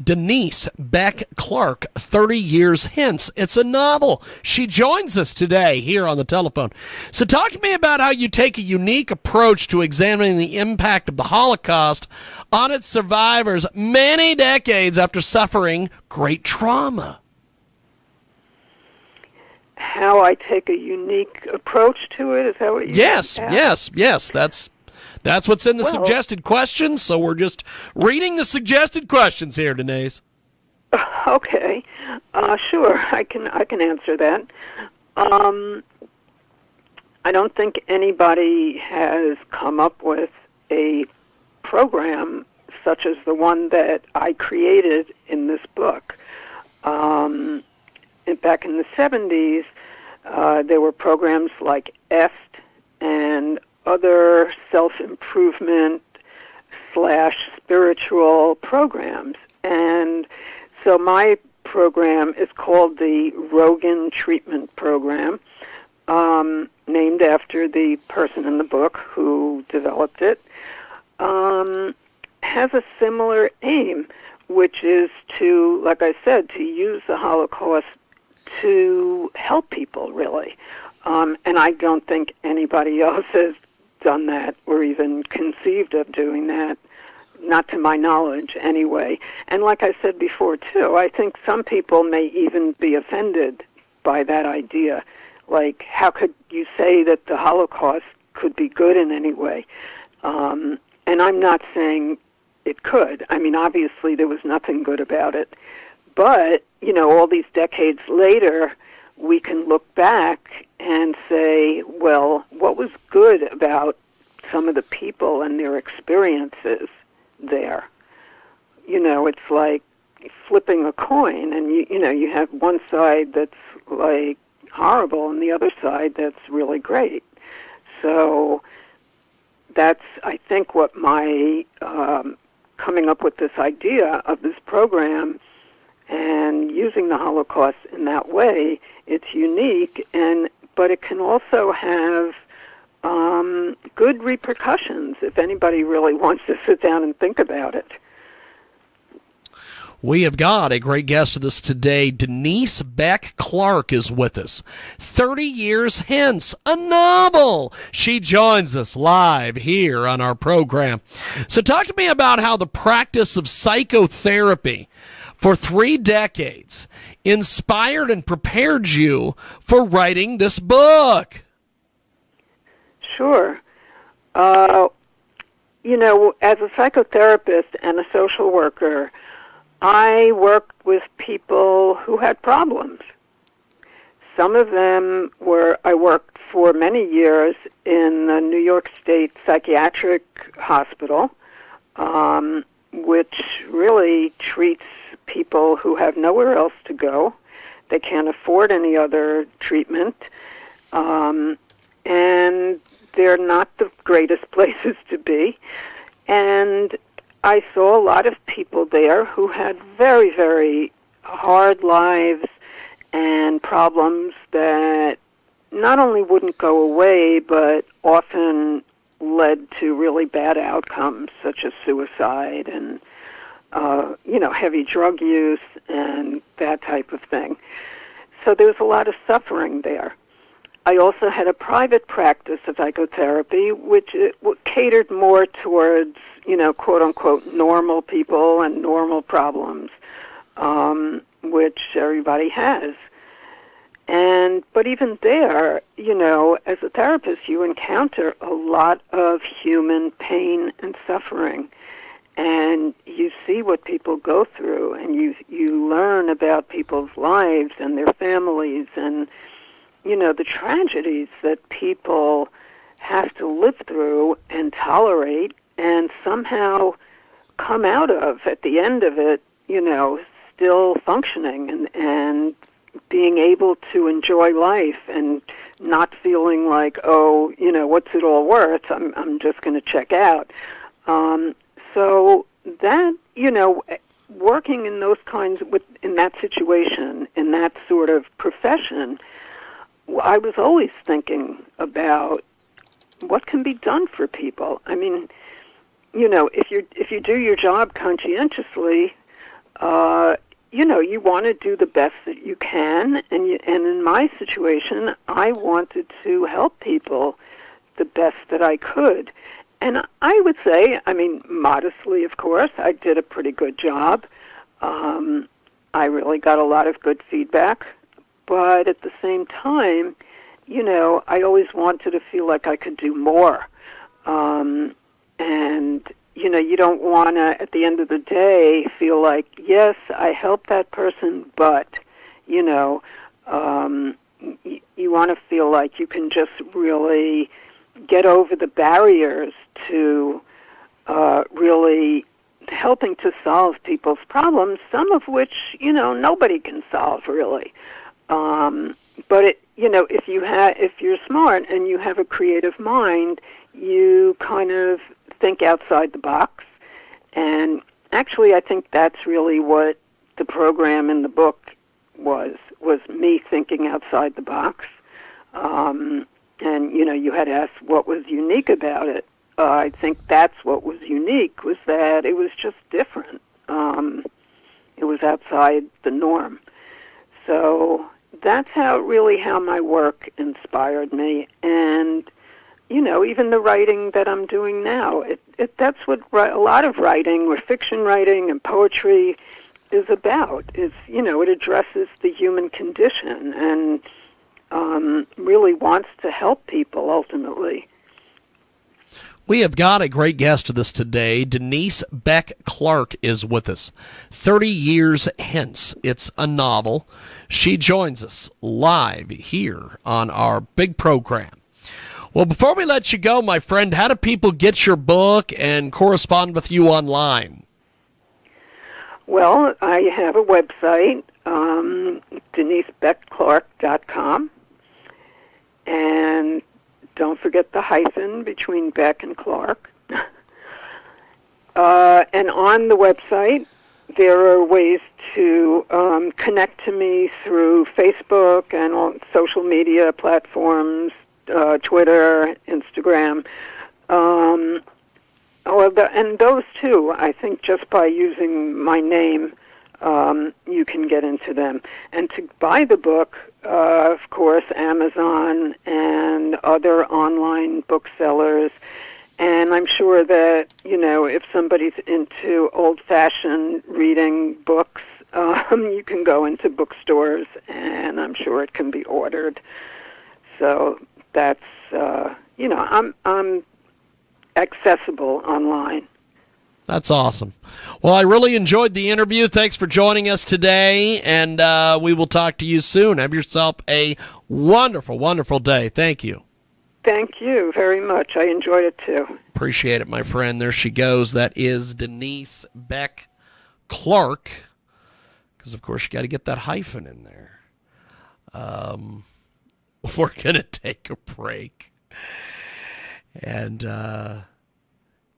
Denise Beck Clark, 30 Years Hence. It's a novel. She joins us today here on the telephone. So talk to me about how you take a unique approach to examining the impact of the Holocaust on its survivors many decades after suffering great trauma. How I take a unique approach to it? Is that what you asked? Yes. That's what's in the suggested questions, so we're just reading the suggested questions here, Denise. Okay. Sure, I can answer that. I don't think anybody has come up with a program such as the one that I created in this book. Back in the 70s, there were programs like EST and other self-improvement / spiritual programs. And so my program is called the Rogan Treatment Program, named after the person in the book who developed it. Has a similar aim, which is to, like I said, to use the Holocaust to help people, really. And I don't think anybody else has done that or even conceived of doing that, not to my knowledge anyway. And like I said before, too, I think some people may even be offended by that idea. Like, how could you say that the Holocaust could be good in any way? And I'm not saying it could. I mean, obviously there was nothing good about it. But, all these decades later, we can look back and say, well, what was good about some of the people and their experiences there? It's like flipping a coin, and you have one side that's like horrible and the other side that's really great. So that's, I think, what my coming up with this idea of this program and using the Holocaust in that way, it's unique, but it can also have good repercussions if anybody really wants to sit down and think about it. We have got a great guest with us today. Denise Beck Clark is with us. 30 Years Hence, a novel. She joins us live here on our program. So talk to me about how the practice of psychotherapy for 3 decades inspired and prepared you for writing this book. Sure. As a psychotherapist and a social worker, I worked with people who had problems. Some of them I worked for many years in the New York State Psychiatric Hospital, which really treats people who have nowhere else to go. They can't afford any other treatment, and they're not the greatest places to be. And I saw a lot of people there who had very, very hard lives and problems that not only wouldn't go away, but often led to really bad outcomes, such as suicide and, heavy drug use and that type of thing. So there was a lot of suffering there. I also had a private practice of psychotherapy, which catered more towards, quote-unquote, normal people and normal problems, which everybody has. But even there, as a therapist, you encounter a lot of human pain and suffering. And you see what people go through, and you learn about people's lives and their families and, the tragedies that people have to live through and tolerate and somehow come out of at the end of it, still functioning and being able to enjoy life and not feeling like, what's it all worth? I'm just going to check out. So that, working in those kinds in that situation, in that sort of profession, I was always thinking about what can be done for people. I mean, if you do your job conscientiously, you want to do the best that you can, and in my situation, I wanted to help people the best that I could. And I would say, modestly, of course, I did a pretty good job. I really got a lot of good feedback. But at the same time, I always wanted to feel like I could do more. You don't want to, at the end of the day, feel like, yes, I helped that person, but, you want to feel like you can just really get over the barriers to really helping to solve people's problems, some of which, nobody can solve really. But if you're smart and you have a creative mind, you kind of think outside the box. And actually, I think that's really what the program in the book was me thinking outside the box. And, you had asked what was unique about it. I think that's what was unique, was that it was just different. It was outside the norm. So that's how my work inspired me. And, even the writing that I'm doing now, that's what a lot of writing, or fiction writing and poetry, is about. It addresses the human condition and really wants to help people ultimately. We have got a great guest with us today. Denise Beck Clark is with us. 30 Years Hence. It's a novel. She joins us live here on our big program. Well, before we let you go, my friend, how do people get your book and correspond with you online? Well, I have a website, DeniseBeckClark.com. And don't forget the hyphen between Beck and Clark. And on the website, there are ways to connect to me through Facebook and on social media platforms, Twitter, Instagram. And those two, I think just by using my name, you can get into them. And to buy the book, of course, Amazon and other online booksellers. And I'm sure that, if somebody's into old-fashioned reading books, you can go into bookstores, and I'm sure it can be ordered. So that's, I'm accessible online. That's awesome. Well, I really enjoyed the interview. Thanks for joining us today, and we will talk to you soon. Have yourself a wonderful, wonderful day. Thank you. Thank you very much. I enjoyed it too. Appreciate it, my friend. There she goes. That is Denise Beck Clark, because, of course, you got to get that hyphen in there. We're going to take a break. And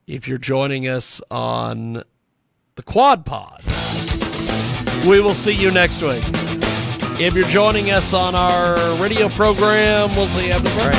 if you're joining us on the Quad Pod, we will see you next week. If you're joining us on our radio program, we'll see you at the break.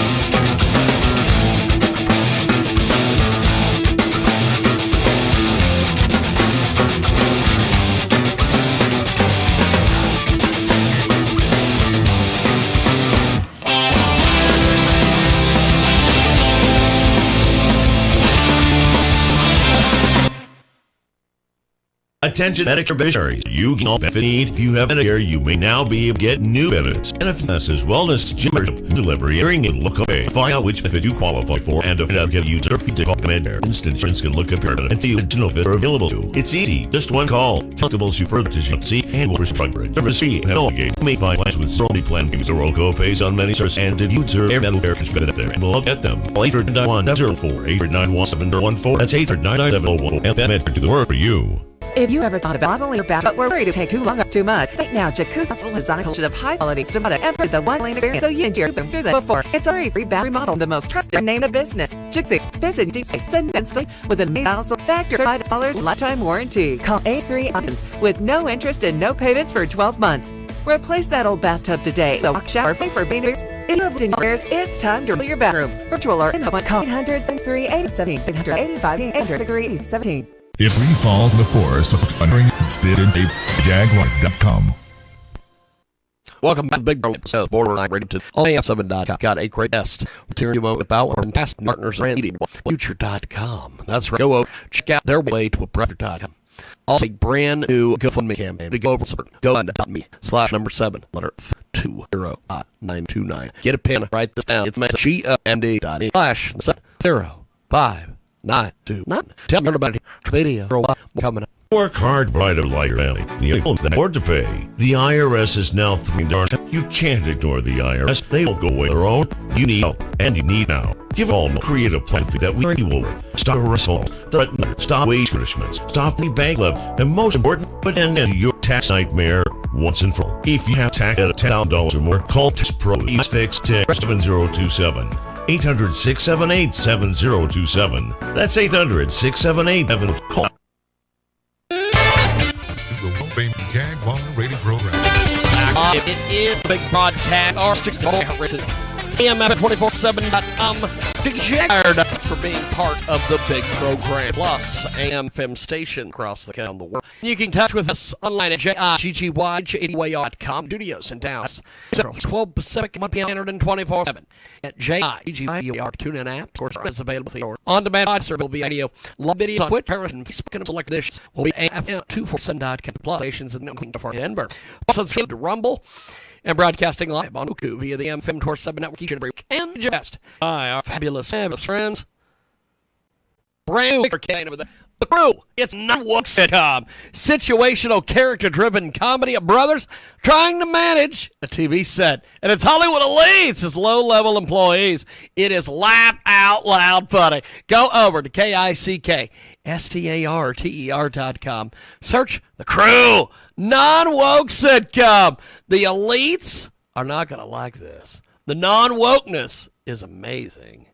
Attention Medicare beneficiaries. You can all benefit need. If you have Medicare, you may now be able to get new benefits. NFS wellness, gym membership, delivery, hearing, and look pay. Find out which benefit you qualify for and to give you to call Medicare. Instant insurance can look up your and you to know if they're available to. It's easy. Just one call. Deductibles you further to see and will prescribe service fee and obligate. You may find plans with only plan payments or co-pays on many services and if you serve Medicare can benefit there and we'll get them. 800-991-04 800-917-14. That's 800-997-01 and Medicare do the work for you. If you ever thought about bottling your bath but were worried to take too long or too much, right now Jacuzzi will design a collection of high-quality stomata and put the one lane experience so you and your room do that before. It's a free battery model, the most trusted name of business. Jacuzzi fits in deep space and instantly with an amazing factory $5 lifetime warranty. Call A3 Options with no interest and no payments for 12 months. Replace that old bathtub today. The walk shower free for babies. If you have years, it's time to fill your bathroom. Virtual or in home. Call 800-638-17 885-833-17. If we fall in the forest of wondering, instead in Jaguar.com. Welcome back to Big Bro episode Borderline Radio to AM7.com. Got a great guest. We'll tell you about our fantastic partners and Future.com. That's right. Go over, check out their way to a brighter.com. Also, a brand new GoFundMe campaign. To go over GoFundMe/7 letter 20.929. Get a pen. Write this down. It's GMD.50929. Tell everybody video coming up. Work hard, brighter, lighter family. The able to afford to pay. The IRS is now $3. You can't ignore the IRS. They won't go away on their own. You need help, and you need now. Give all a creative plan for that we will work. Stop harassment, threaten, stop wage punishments, stop the bank levy, and most important, put an end to your tax nightmare once and for all. If you have tax at $10,000 or more, call Tax Pro. Fix 7027. 800-678-7027. That's 800-678-7027. Call. The Well-Being Jaguar Radio Program. It is the big broadcast. AM247.com. Thanks for being part of the big program. Plus, AM FM station across the world. You can touch with us online at JIGGY.com. Studios in Dallas. 12 Pacific, 1 p.m. 24/7 at JIGGY. TuneIn app. Of course, it's available for your on-demand podcast. Will be video, live video on Twitter, and Facebook, and select editions. Will be AM247.com. Plus, stations in Denver. Also, it's to Rumble. And broadcasting live on Roku via the AM247 network each and every week. And just by our fabulous friends. Brand new over there. The Crew. It's not one sitcom. Situational, character-driven comedy of brothers trying to manage a TV set. And it's Hollywood elites as low-level employees. It is laugh out loud funny. Go over to KICKSTARTER.com. Search The Crew. Non-woke sitcom. The elites are not going to like this. The non-wokeness is amazing.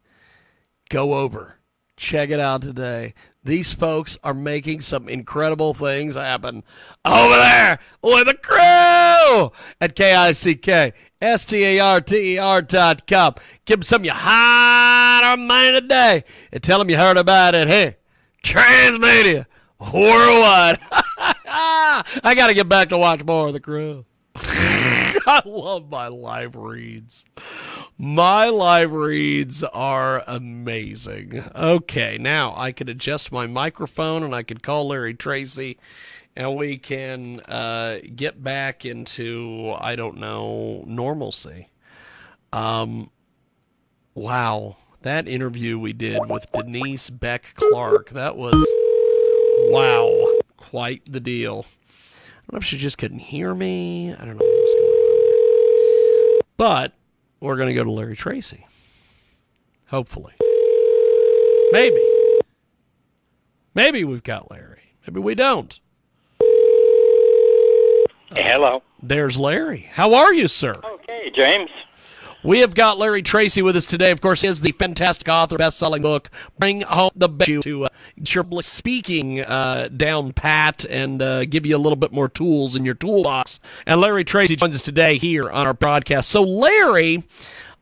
Go over. Check it out today. These folks are making some incredible things happen over there with The Crew at KICKSTARTER.com. Give them some of your hot money today and tell them you heard about it here. Transmedia Worldwide. I got to get back to watch more of The Crew. I love my live reads. My live reads are amazing. Okay, now I can adjust my microphone and I can call Larry Tracy and we can get back into, I don't know, normalcy. Wow, that interview we did with Denise Beck Clark, that was Wow. Quite the deal. I don't know if she just couldn't hear me. I don't know what was going on there. But we're going to go to Larry Tracy. Hopefully. Maybe. Maybe we've got Larry. Maybe we don't. Hello. There's Larry. How are you, sir? Okay, James. We have got Larry Tracy with us today. Of course, he is the fantastic author, best-selling book, Bring Home the Best, to get your public speaking down pat and give you a little bit more tools in your toolbox. And Larry Tracy joins us today here on our broadcast. So, Larry,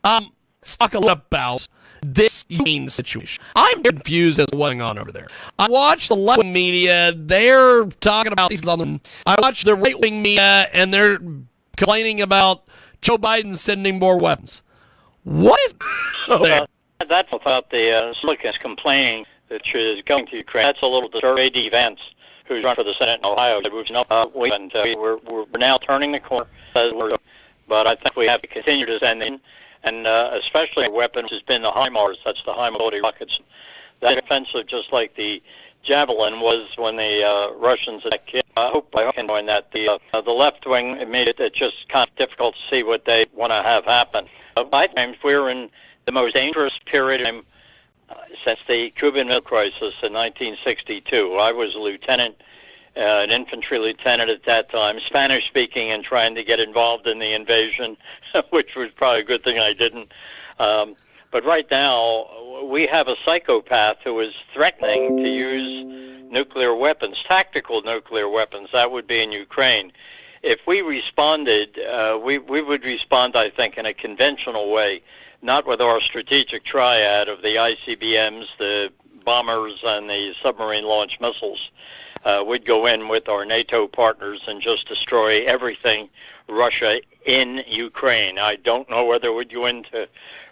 let's talk a little about this Ukraine situation. I'm confused as to what's going on over there. I watch the left-wing media. They're talking about these on them. I watch the right-wing media, and they're complaining about Joe Biden sending more weapons. What is there? That's about the Silicons complaining that she is going to Ukraine. That's a little disturbing. J.D. Vance, who's run for the Senate in Ohio, said we're now turning the corner. But I think we have to continue to send in, and especially weapons has been the HIMARS. That's the high mobility rockets. That offensive, just like the Javelin was when the Russians attacked Kiev. I hope I can join that. The left wing, it made it just kind of difficult to see what they want to have happen. I think we're in the most dangerous period since the Cuban Missile Crisis in 1962. I was a lieutenant, an infantry lieutenant at that time, Spanish-speaking and trying to get involved in the invasion, which was probably a good thing I didn't. But right now, we have a psychopath who is threatening to use nuclear weapons, tactical nuclear weapons. That would be in Ukraine. If we responded, we would respond, I think, in a conventional way, not with our strategic triad of the ICBMs, the bombers, and the submarine-launched missiles. We'd go in with our NATO partners and just destroy everything Russia in Ukraine. I don't know whether we'd go into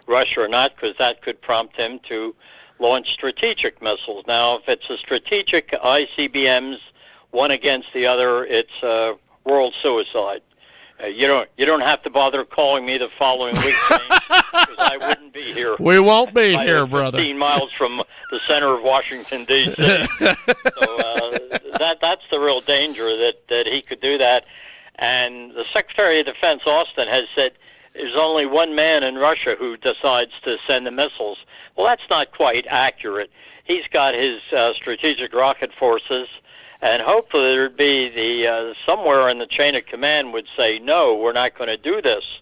Russia or not, because that could prompt him to launch strategic missiles. Now, if it's a strategic ICBMs, one against the other, it's world suicide. You don't have to bother calling me the following week, because I wouldn't be here. We won't be here, brother. 15 miles from the center of Washington, D.C. So that's the real danger, that he could do that. And the Secretary of Defense, Austin, has said there's only one man in Russia who decides to send the missiles. Well, that's not quite accurate. He's got his strategic rocket forces, and hopefully there'd be the somewhere in the chain of command would say, no, we're not going to do this,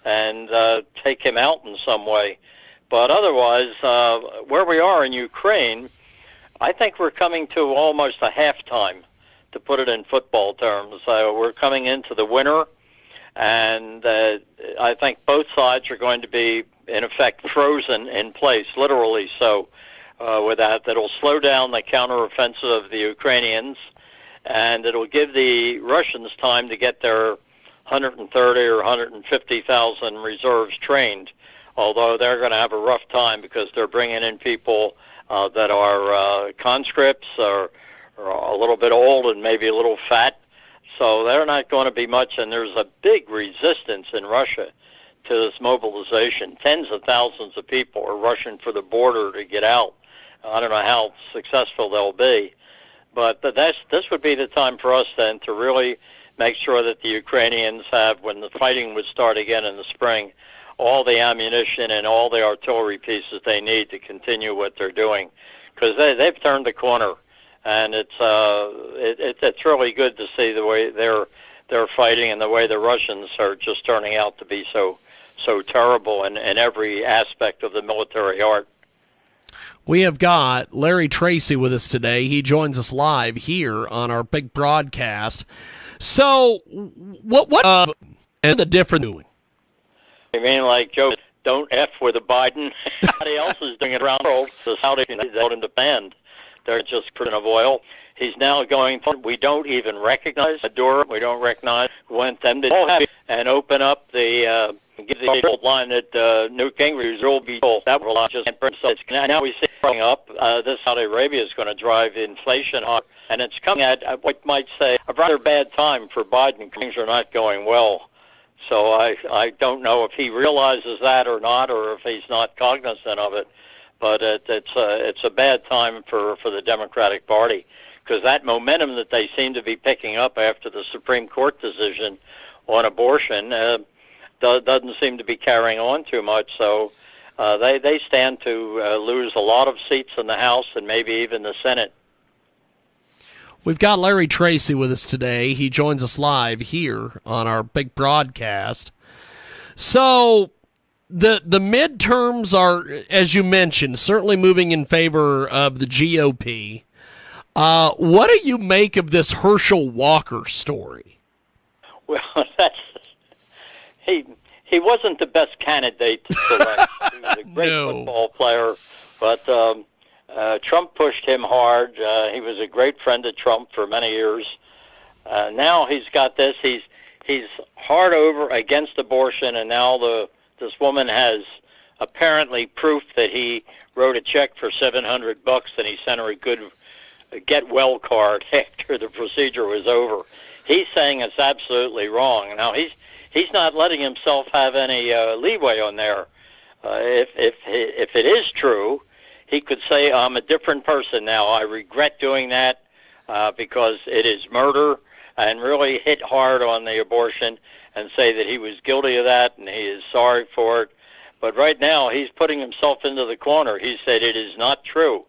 and take him out in some way. But otherwise, where we are in Ukraine, I think we're coming to almost a halftime, to put it in football terms. We're coming into the winter, and I think both sides are going to be, in effect, frozen in place, literally so, with that. That'll slow down the counteroffensive of the Ukrainians, and it'll give the Russians time to get their 130 or 150,000 reserves trained, although they're going to have a rough time because they're bringing in people that are conscripts or a little bit old and maybe a little fat. So they're not going to be much, and there's a big resistance in Russia to this mobilization. Tens of thousands of people are rushing for the border to get out. I don't know how successful they'll be, but this would be the time for us then to really make sure that the Ukrainians have, when the fighting would start again in the spring, all the ammunition and all the artillery pieces they need to continue what they're doing, because they've turned the corner. And it's really good to see the way they're fighting and the way the Russians are just turning out to be so terrible in every aspect of the military art. We have got Larry Tracy with us today. He joins us live here on our big broadcast. So, what and the difference doing? I mean, like Joe, don't F with a Biden. Everybody else is doing it around the world. The Saudis out in the band. They're just putting of oil. He's now going, we don't even recognize Maduro. We don't recognize. We want them to and open up the, give the old line that Newt Gingrich will be told. That will just now we see growing up, this Saudi Arabia is going to drive inflation up, and it's coming at what might say a rather bad time for Biden. Things are not going well. So I don't know if he realizes that or not, or if he's not cognizant of it. But it's a bad time for the Democratic Party, because that momentum that they seem to be picking up after the Supreme Court decision on abortion doesn't seem to be carrying on too much. So they stand to lose a lot of seats in the House and maybe even the Senate. We've got Larry Tracy with us today. He joins us live here on our big broadcast. So the midterms are, as you mentioned, certainly moving in favor of the GOP. What do you make of this Herschel Walker story? Well, he wasn't the best candidate to select. He was a great football player, but Trump pushed him hard. He was a great friend of Trump for many years. Now he's got this. He's hard over against abortion, and now this woman has apparently proof that he wrote a check for $700 and he sent her a good get well card after the procedure was over. He's saying it's absolutely wrong. Now he's not letting himself have any leeway on there. If it is true, he could say, I'm a different person now. I regret doing that because it is murder, and really hit hard on the abortion and say that he was guilty of that and he is sorry for it. But right now he's putting himself into the corner. He said it is not true.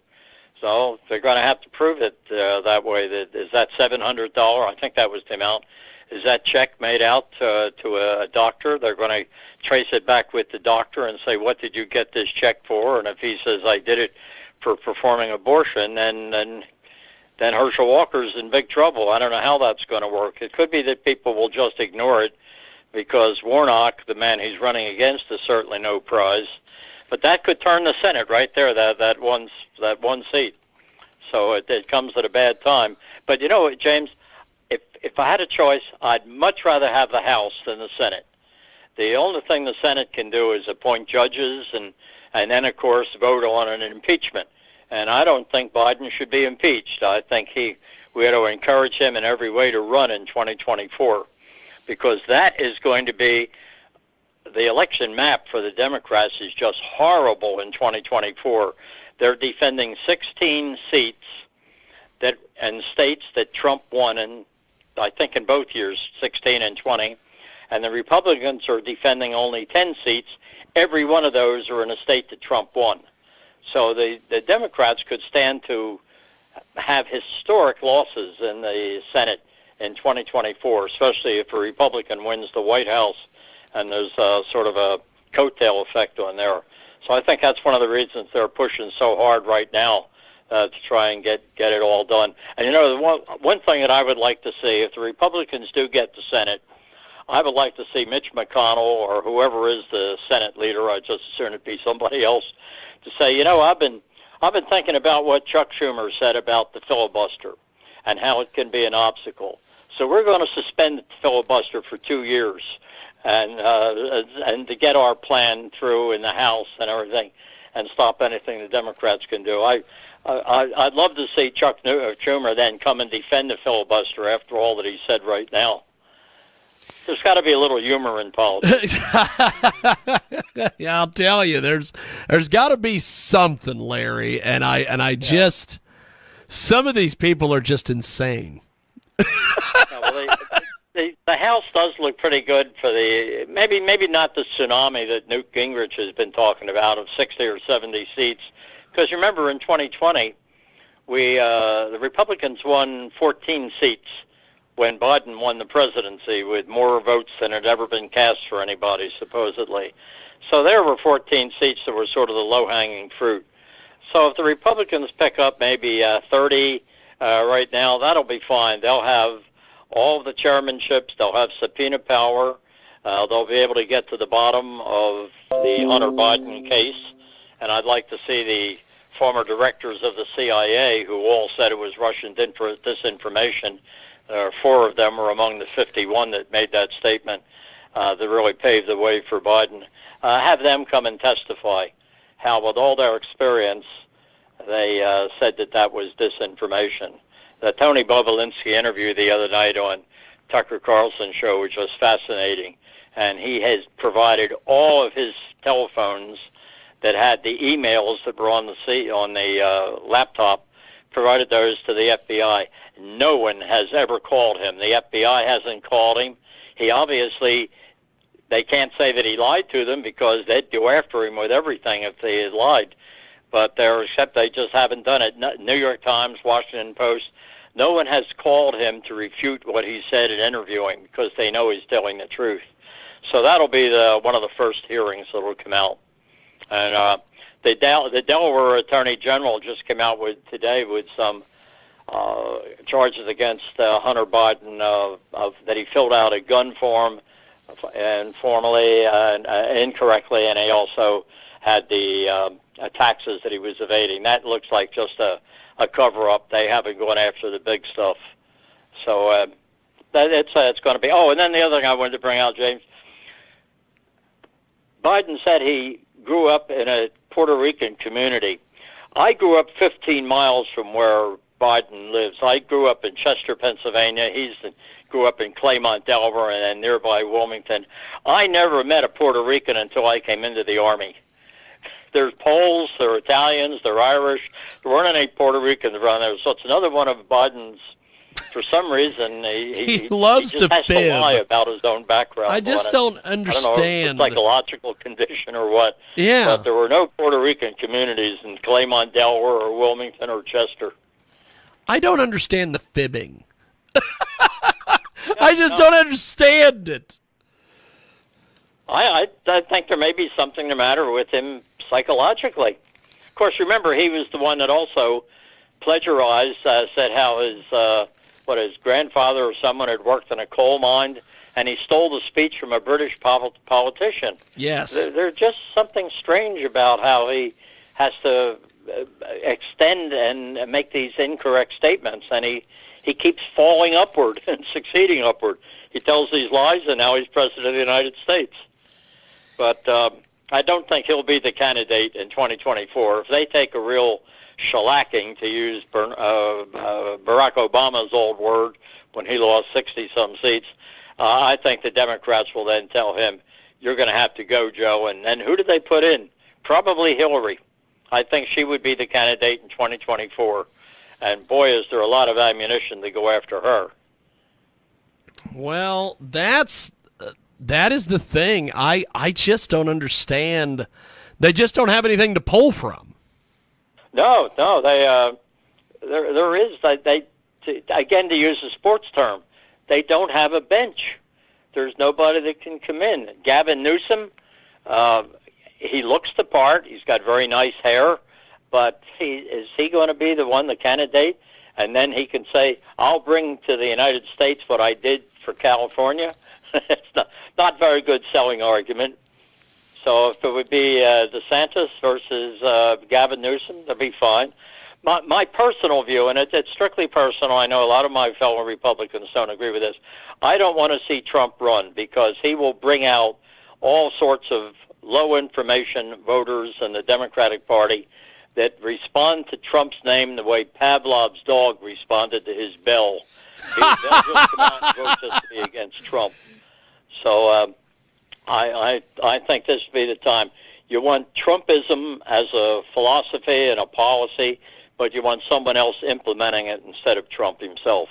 So they're going to have to prove it that way. Is that $700? I think that was the amount. Is that check made out to a doctor? They're going to trace it back with the doctor and say, what did you get this check for? And if he says, I did it for performing abortion, then Herschel Walker's in big trouble. I don't know how that's going to work. It could be that people will just ignore it because Warnock, the man he's running against, is certainly no prize. But that could turn the Senate right there, that one seat. So it comes at a bad time. But you know what, James, if I had a choice, I'd much rather have the House than the Senate. The only thing the Senate can do is appoint judges and then, of course, vote on an impeachment. And I don't think Biden should be impeached. I think we ought to encourage him in every way to run in 2024, because that is going to be the election map for the Democrats is just horrible in 2024. They're defending 16 seats and states that Trump won in, I think, in both years, 16 and 20. And the Republicans are defending only 10 seats. Every one of those are in a state that Trump won. So the Democrats could stand to have historic losses in the Senate in 2024, especially if a Republican wins the White House and there's sort of a coattail effect on there. So I think that's one of the reasons they're pushing so hard right now to try and get it all done. And you know, the one thing that I would like to see, if the Republicans do get the Senate, I would like to see Mitch McConnell or whoever is the Senate leader, I'd just as soon it be somebody else, to say, you know, I've been thinking about what Chuck Schumer said about the filibuster and how it can be an obstacle. So we're going to suspend the filibuster for 2 years and to get our plan through in the House and everything, and stop anything the Democrats can do. I'd love to see Chuck Schumer then come and defend the filibuster after all that he said right now. There's got to be a little humor in politics. Yeah, I'll tell you, there's got to be something, Larry, and I just, some of these people are just insane. Yeah, well, the House does look pretty good for maybe not the tsunami that Newt Gingrich has been talking about of 60 or 70 seats, because remember in 2020 the Republicans won 14 seats when Biden won the presidency, with more votes than had ever been cast for anybody, supposedly. So there were 14 seats that were sort of the low-hanging fruit. So if the Republicans pick up maybe 30 right now, that'll be fine. They'll have all of the chairmanships. They'll have subpoena power. They'll be able to get to the bottom of the Hunter Biden case. And I'd like to see the former directors of the CIA, who all said it was Russian disinformation, 4 of them were among the 51 that made that statement that really paved the way for Biden. Have them come and testify how, with all their experience, they said that was disinformation. The Tony Bobulinski interview the other night on Tucker Carlson's show, which was fascinating, and he has provided all of his telephones that had the emails that were on the laptop provided those to the FBI. No one has ever called him. The FBI hasn't called him. He obviously, they can't say that he lied to them because they'd go after him with everything if they had lied. But except they just haven't done it. New York Times, Washington Post, no one has called him to refute what he said in interviewing because they know he's telling the truth. So that'll be one of the first hearings that will come out. And the Delaware Attorney General just came out today with some charges against Hunter Biden that he filled out a gun form informally and incorrectly, and he also had the taxes that he was evading. That looks like just a cover-up. They haven't gone after the big stuff. So it's going to be. Oh, and then the other thing I wanted to bring out, James. Biden said he grew up in a Puerto Rican community. I grew up 15 miles from where Biden lives. I grew up in Chester, Pennsylvania. He grew up in Claymont, Delaware, and then nearby Wilmington. I never met a Puerto Rican until I came into the Army. There's Poles, there are Italians, there are Irish. There weren't any Puerto Ricans around there. So it's another one of Biden's, for some reason, he loves he just to has fib. to lie about his own background. I just don't understand. I don't know if it's a psychological condition or what. Yeah. But there were no Puerto Rican communities in Claymont, Delaware, or Wilmington, or Chester. I don't understand the fibbing. I just don't understand it. I think there may be something the matter with him psychologically. Of course, remember, he was the one that also plagiarized, said how his grandfather or someone had worked in a coal mine, and he stole the speech from a British politician. Yes. There's just something strange about how he has to extend and make these incorrect statements, and he keeps falling upward and succeeding upward. He tells these lies, and now he's president of the United States. But I don't think he'll be the candidate in 2024. If they take a real shellacking, to use Barack Obama's old word, when he lost 60-some seats, I think the Democrats will then tell him, you're going to have to go, Joe. And who did they put in? Probably Hillary. I think she would be the candidate in 2024. And boy, is there a lot of ammunition to go after her. Well, that is the thing. I just don't understand. They just don't have anything to pull from. No, there is. Again, to use a sports term, they don't have a bench. There's nobody that can come in. Gavin Newsom, he looks the part. He's got very nice hair, but is he going to be the candidate? And then he can say, I'll bring to the United States what I did for California. It's not very good selling argument. So if it would be DeSantis versus Gavin Newsom, that'd be fine. My personal view, and it's strictly personal, I know a lot of my fellow Republicans don't agree with this, I don't want to see Trump run because he will bring out all sorts of low-information voters in the Democratic Party that respond to Trump's name the way Pavlov's dog responded to his bell. They'll just come out and vote just to be against Trump. So I think this would be the time. You want Trumpism as a philosophy and a policy, but you want someone else implementing it instead of Trump himself.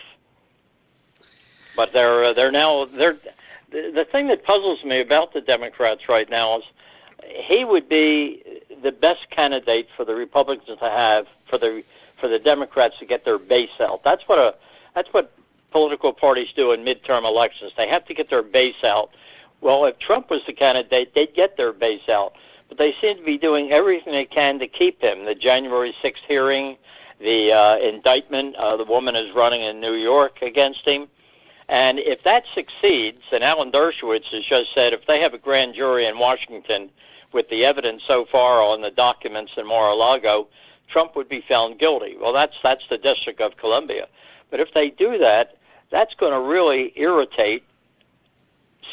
But they're the thing that puzzles me about the Democrats right now is he would be the best candidate for the Republicans to have for the Democrats to get their base out. That's what political parties do in midterm elections. They have to get their base out. Well, if Trump was the candidate, they'd get their base out. But they seem to be doing everything they can to keep him. The January 6th hearing, the indictment, the woman is running in New York against him. And if that succeeds, and Alan Dershowitz has just said if they have a grand jury in Washington with the evidence so far on the documents in Mar-a-Lago, Trump would be found guilty. Well, that's the District of Columbia. But if they do that, that's going to really irritate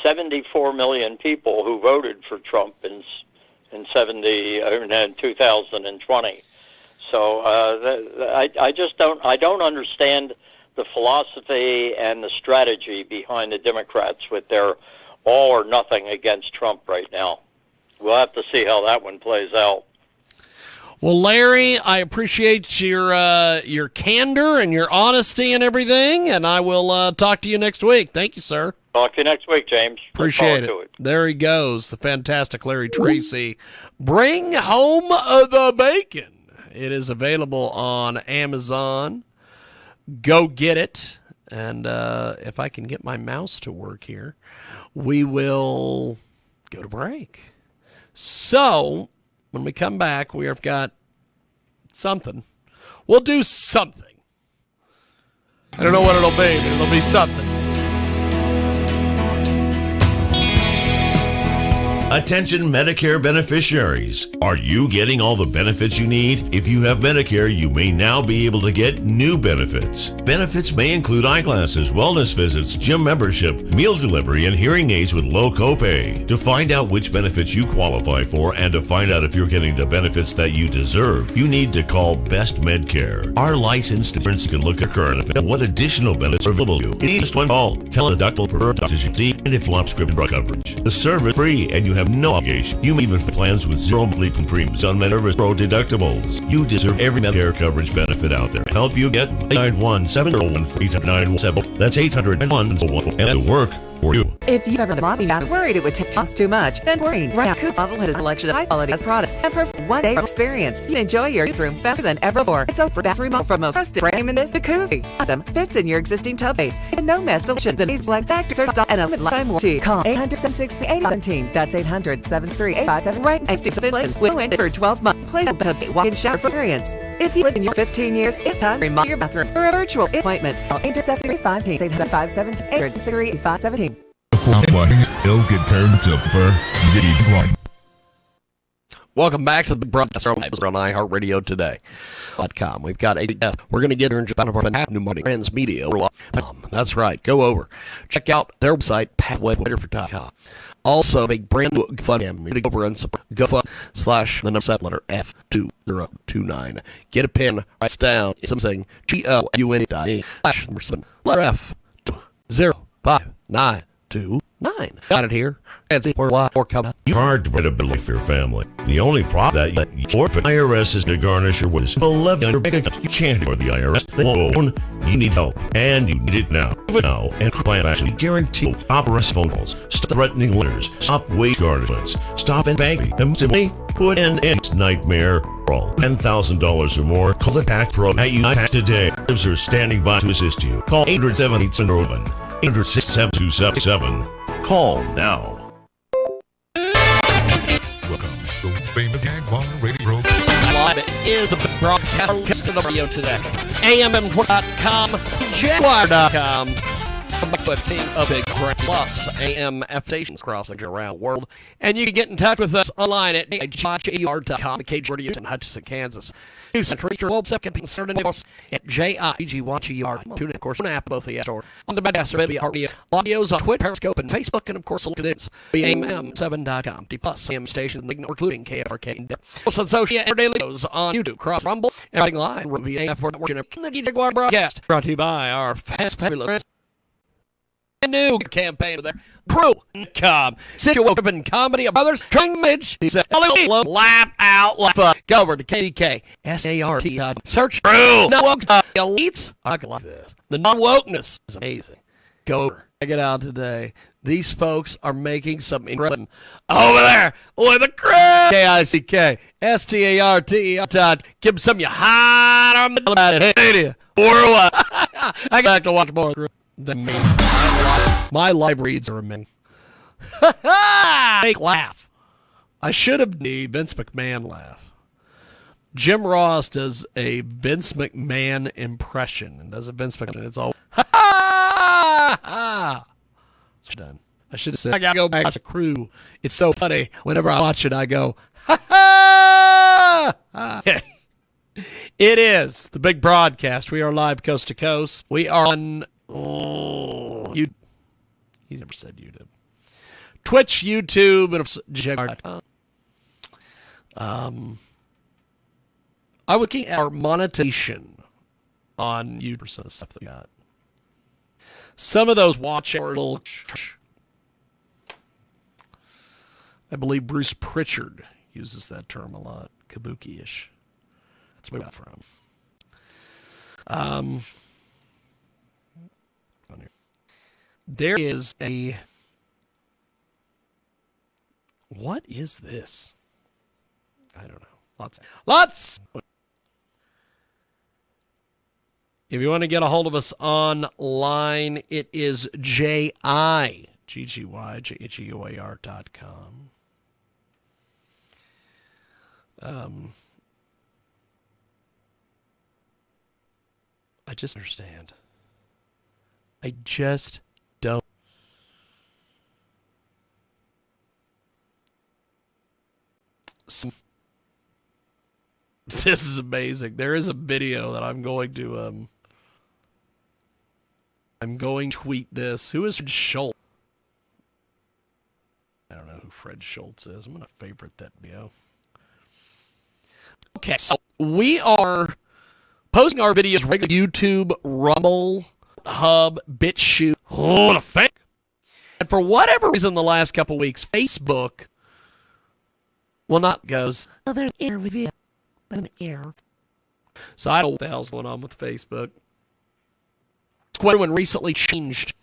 74 million people who voted for Trump in 2020. So I don't understand the philosophy and the strategy behind the Democrats with their all or nothing against Trump right now. We'll have to see how that one plays out. Well, Larry, I appreciate your candor and your honesty and everything, and I will talk to you next week. Thank you, sir. Talk to you next week, James. Appreciate it. There he goes, the fantastic Larry Tracy. Bring home the bacon. It is available on Amazon. Go get it. And if I can get my mouse to work here, we will go to break. So, when we come back, we have got something. We'll do something. I don't know what it'll be, but it'll be something. Attention Medicare beneficiaries. Are you getting all the benefits you need? If you have Medicare, you may now be able to get new benefits. Benefits may include eyeglasses, wellness visits, gym membership, meal delivery, and hearing aids with low copay. To find out which benefits you qualify for and to find out if you're getting the benefits that you deserve, you need to call Best Medcare. Our licensed insurance can look at current and what additional benefits are available to you. It is just one call. Tell a deductible per doctor's and if you want scripted drug coverage. The service is free and you have no obligation. You may even find plans with zero monthly premiums on Medicare Pro deductibles. You deserve every Medicare coverage benefit out there. Help you get 891-701-4897. That's 800-911 and it'll work for you. If you've ever been worried it would take us too much, then worry. Right now, Model has a selection of high-quality products and perfect one-day experience. You can enjoy your bathroom faster than ever before. It's over bathroom from most trusted brand in this jacuzzi. Awesome. Fits in your existing tub base. And no mess deletions and easy like factory search and a lifetime warranty. Call 800-763-817. That's 800-763-857. Right after Finland will win for 12 months. Place a walk-in shower experience. If you live in your 15 years, it's time to remodel your bathroom for a virtual appointment. Call 800-763-517. Still get turned to Jiggy. Welcome back to the broadcast on iHeartRadio today.com. We've got we're going to get her in Japan for new money. Transmedia. That's right. Go over. Check out their website, pathway.com. Also, a brand new GoFundMe. Over and /F2029. Get a pen. Write down something. GOUNE.F05929. Got it here. You're hard to put a bill for your family. The only problem that the IRS is to garnish your wages. You can't ignore the IRS. They won't. You need help, and you need it now. Now, and plan actually guarantee stop arrest phone calls, stop threatening letters, stop wage garnishments, stop and banking, and simply put an end to nightmare. Roll $10,000 or more. Call the Tax Pro at UTAC today. Lives are standing by to assist you. Call 878-7 806-7277. Call now. Welcome to the famous Jaguar Radio. Live is the broadcast of the radio today. AMM.com, Jaguar.com. A team of Big Brand Plus AMF stations across the around the world. And you can get in touch with us online at JIGR.com, the Cage Radio in Hutchinson, Kansas. New Central World Second Saturday at JIGWATCR. Tune in, of course, on app, both the App Store, on the Master Baby Radio, audios on Twitter, Periscope, and Facebook, and of course, LinkedIn. AMM7.com. D plus AM stations, including KFRK. Also on social media, daily videos on YouTube, Cross Rumble, and writing live via AF Network and the Jaguar broadcast. Brought to you by our fabulous new campaign there. Pro.com. Situation comedy of brothers. Image. He said, laugh out loud. Go over to KDK. SART. Search True. No woke elites. I can like this. The non-wokeness is amazing. Go over. Check it out today. These folks are making some incredible over there with a crew. KICK. START. Give them some you hot on the about it. Hey, or what? I got to watch more. My live reads are amazing. Make laugh. I should have the Vince McMahon laugh. Jim Ross does a Vince McMahon impression and does a Vince McMahon. It's all ha ha ha. It's done. I should have said I gotta go back to the crew. It's so funny. Whenever I watch it, I go ha ha ha. It is the big broadcast. We are live coast to coast. We are on. You. He's never said YouTube. Twitch, YouTube, and Jaguar.com. I would keep our monetization on YouTube. Some of the stuff that we got. Some of those watch hours. I believe Bruce Pritchard uses that term a lot. Kabuki-ish. That's where we got from. There is a... What is this? I don't know. Lots! If you want to get a hold of us online, it is GGYJHEOAR.com. I just understand. I just don't. This is amazing. There is a video that I'm going to tweet this. Who is Fred Schultz? I don't know who Fred Schultz is. I'm going to favorite that video. Okay, so we are posting our videos regularly YouTube, Rumble, Hub, BitChute. Oh, what a fan. And for whatever reason, the last couple weeks, Facebook will not goes. Oh, there's an error with it. An error. So I don't know what the hell's going on with Facebook. Everyone recently changed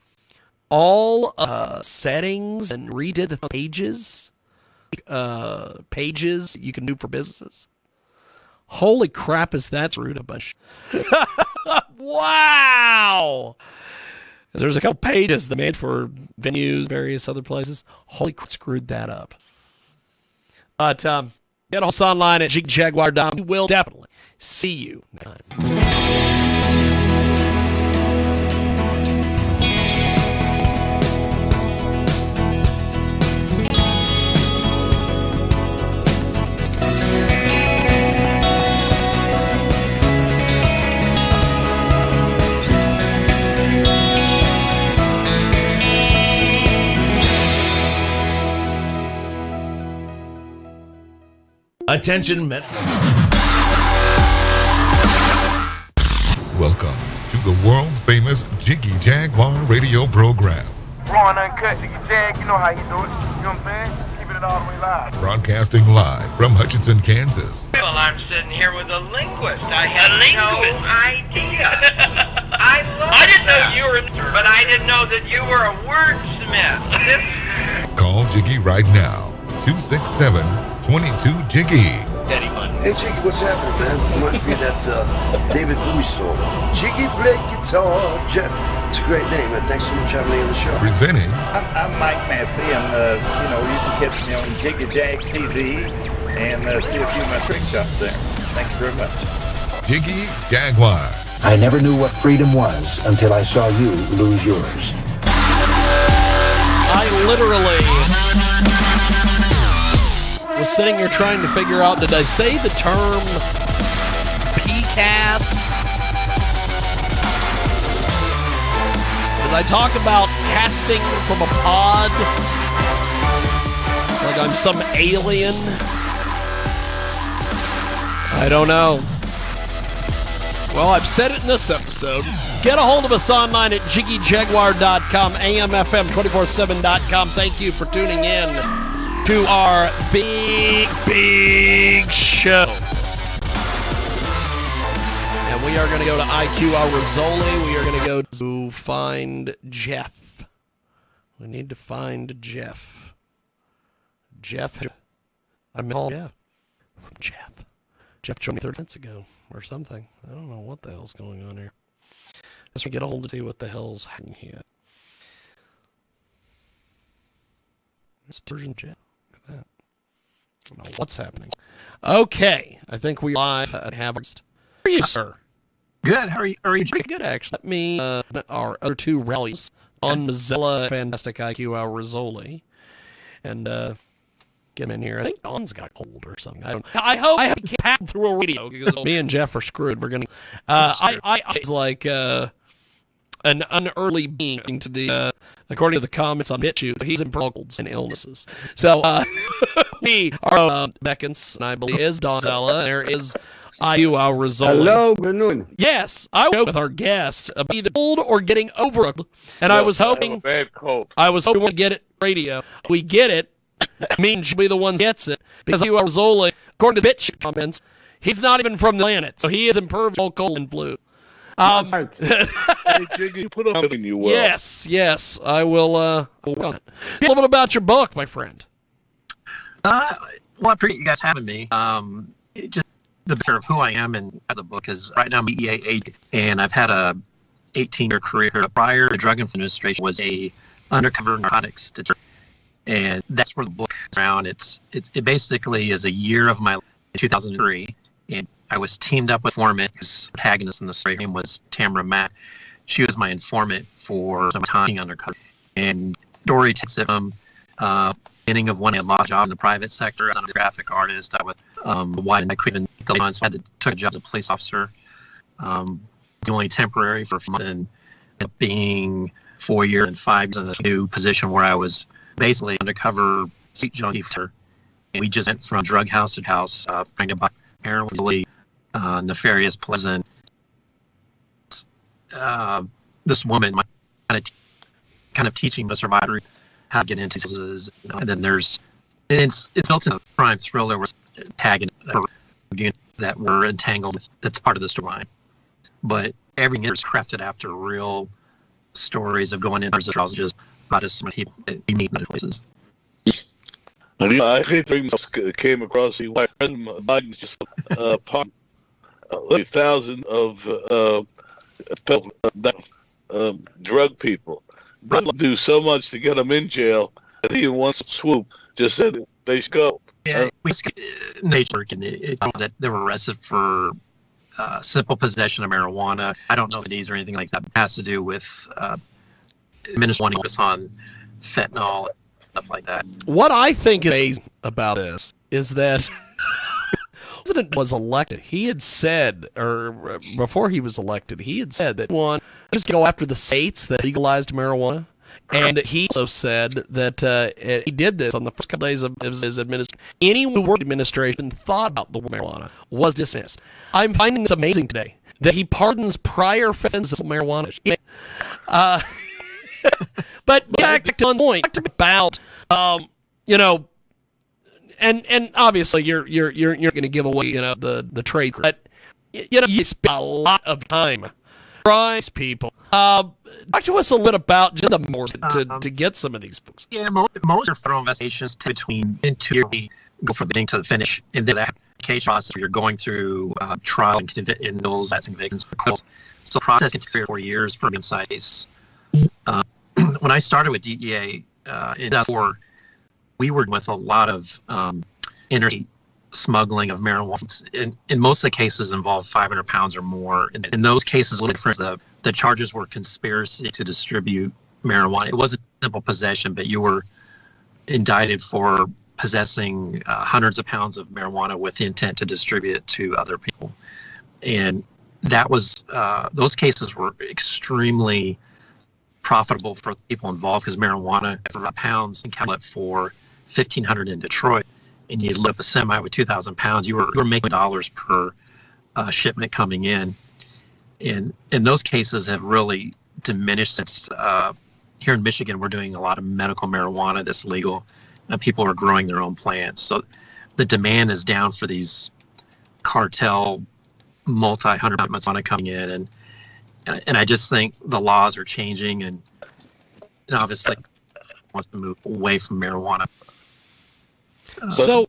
all settings and redid the pages you can do for businesses. Holy crap, is that rude a bunch. Wow! There's a couple pages that made for venues, various other places. Holy crap, screwed that up. But get us online at JiggyJaguar.com. We will definitely see you next time. Attention, Welcome to the world-famous Jiggy Jaguar radio program. Raw and uncut, Jiggy Jag, you know how you do it. You know what I'm saying? Keeping it all the way live. Broadcasting live from Hutchinson, Kansas. Well, I'm sitting here with a linguist. I had no idea. I didn't know you were, but I didn't know that you were a wordsmith. Call Jiggy right now. 267-22-JIGGY. Hey Jiggy, what's happening, man? Reminds me of that David Bowie song. Jiggy play guitar, Jeff. It's a great name, man. Thanks so much for having me on the show. Presenting. I'm Mike Massey, and you can catch me on Jiggy Jag TV and see a few of my trick shots there. Thanks very much. Jiggy Jaguar. I never knew what freedom was until I saw you lose yours. I literally was sitting here trying to figure out, did I say the term PCAST? Did I talk about casting from a pod? Like I'm some alien? I don't know. Well, I've said it in this episode. Get a hold of us online at JiggyJaguar.com, AMFM247.com. Thank you for tuning in to our big show. And we are going to go to IQ Rizzoli. We are going to go to find Jeff. We need to find Jeff. I'm all Jeff. From Jeff. Jeff joined me 30 minutes ago or something. I don't know what the hell's going on here. Let's get a hold to see what the hell's happening here. It's version Jeff. Look at that. I don't know what's happening. Okay. I think we live have. How are you, sir? Good. How are you? Pretty good, actually. Let me our other two rallies on Mozilla, Fantastic IQ, our Rizzoli, and get him in here. I think Don's got a cold or something. I don't. I hope I can't pack through a radio because me and Jeff are screwed. We're gonna. I was like an unearly being to the according to the comments on BitChute. He's in colds and illnesses. So we are Beckons, and I believe is Don Zella. There is IQ our Rizzoli. Hello, good noon. Yes, I was with our guest either cold or getting over it, and I was hoping I was hoping to get it radio. We get it. Means she'll be the one that gets it because IQ Rizzoli, according to BitChute comments, He's not even from the planet, so he is impervious to cold and flu. Hey, Jiggy, put up in you well. Yes, I will. Work on it. A little bit about your book, my friend. Well, I appreciate you guys having me. Just the picture of who I am and the book is right now I'm EA agent, and I've had a 18-year career. Prior to Drug Administration was a undercover narcotics detective, and that's where the book is around. It basically is a year of my life in 2003, and I was teamed up with informant whose protagonist in the story name was Tamara Mack. She was my informant for some time undercover, and the story takes it from beginning of when I lost a job in the private sector as a graphic artist. I was why I couldn't the months I took a job as a police officer, only temporary for a month, and being 4 years and 5 years in a new position where I was basically undercover street junkie. And we just went from drug house to house, trying to buy heroin, really nefarious, pleasant. This woman kind of teaching the survivor how to get into this, and then it's built in a crime thriller with tagging that were entangled. That's part of the storyline, but everything is crafted after real stories of going in as just about as many people you meet in places. And, I hate things came across the wire. President Biden just thousands of drug people. They do so much to get them in jail that he in one swoop just said they should go. Yeah, nature that they were arrested for simple possession of marijuana. I don't know the names or anything like that. It has to do with administering on fentanyl and stuff like that. What I think is amazing about this is that the president was elected. He had said, or before he was elected, he had said that one was to go after the states that legalized marijuana. And he also said that he did this on the first couple days of his administration. Anyone who worked in administration thought about the marijuana was dismissed. I'm finding this amazing today that he pardons prior offenses of marijuana. But back to one point about and obviously you're going to give away the trade, but you spend a lot of time trying people. Talk to us a little about just the more to get some of these books. Yeah, most are federal investigations between 2 years go from the beginning to the finish, and then that case process where you're going through trial and those that's convictions. So the process can take 3 or 4 years for an inside case. When I started with DEA in 2004, we were with a lot of interstate smuggling of marijuana. In most of the cases involved 500 pounds or more. In those cases, a little different. The charges were conspiracy to distribute marijuana. It wasn't simple possession, but you were indicted for possessing hundreds of pounds of marijuana with the intent to distribute it to other people. And that was those cases were extremely profitable for people involved because marijuana for pounds and count it for 1,500 in Detroit, and you lift a semi with 2,000 pounds, you were making dollars per shipment coming in. And those cases have really diminished since here in Michigan, we're doing a lot of medical marijuana that's legal, and people are growing their own plants. So the demand is down for these cartel multi-hundred marijuana coming in, and I just think the laws are changing, and obviously wants to move away from marijuana. So,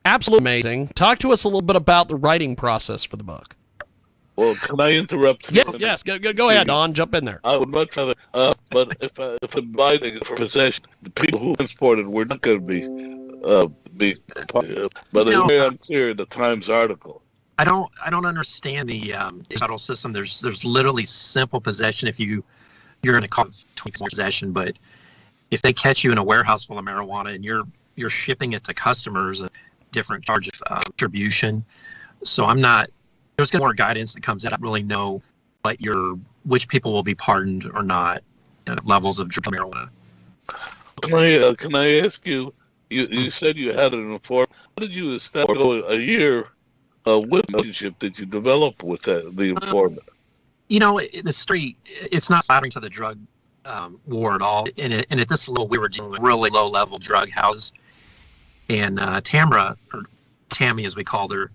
absolutely amazing. Talk to us a little bit about the writing process for the book. Well, can I interrupt? Yes. Go ahead, Don. Jump in there. I would much rather, but if I'm buying for possession, the people who transported were not going to be part of it. But it's very unclear in the Times article. I don't understand the federal system. There's literally simple possession if you're in a car of 24 possession, but if they catch you in a warehouse full of marijuana and you're shipping it to customers, a different charge of distribution. So there's more guidance that comes out. I don't really know which people will be pardoned or not, levels of marijuana. Can I ask you, you said you had an informant. How did you establish a year what relationship did you develop with the informant? The story, it's not flattering to the drug war at all. And at this level, we were dealing with really low-level drug houses. And Tamara, or Tammy as we called her,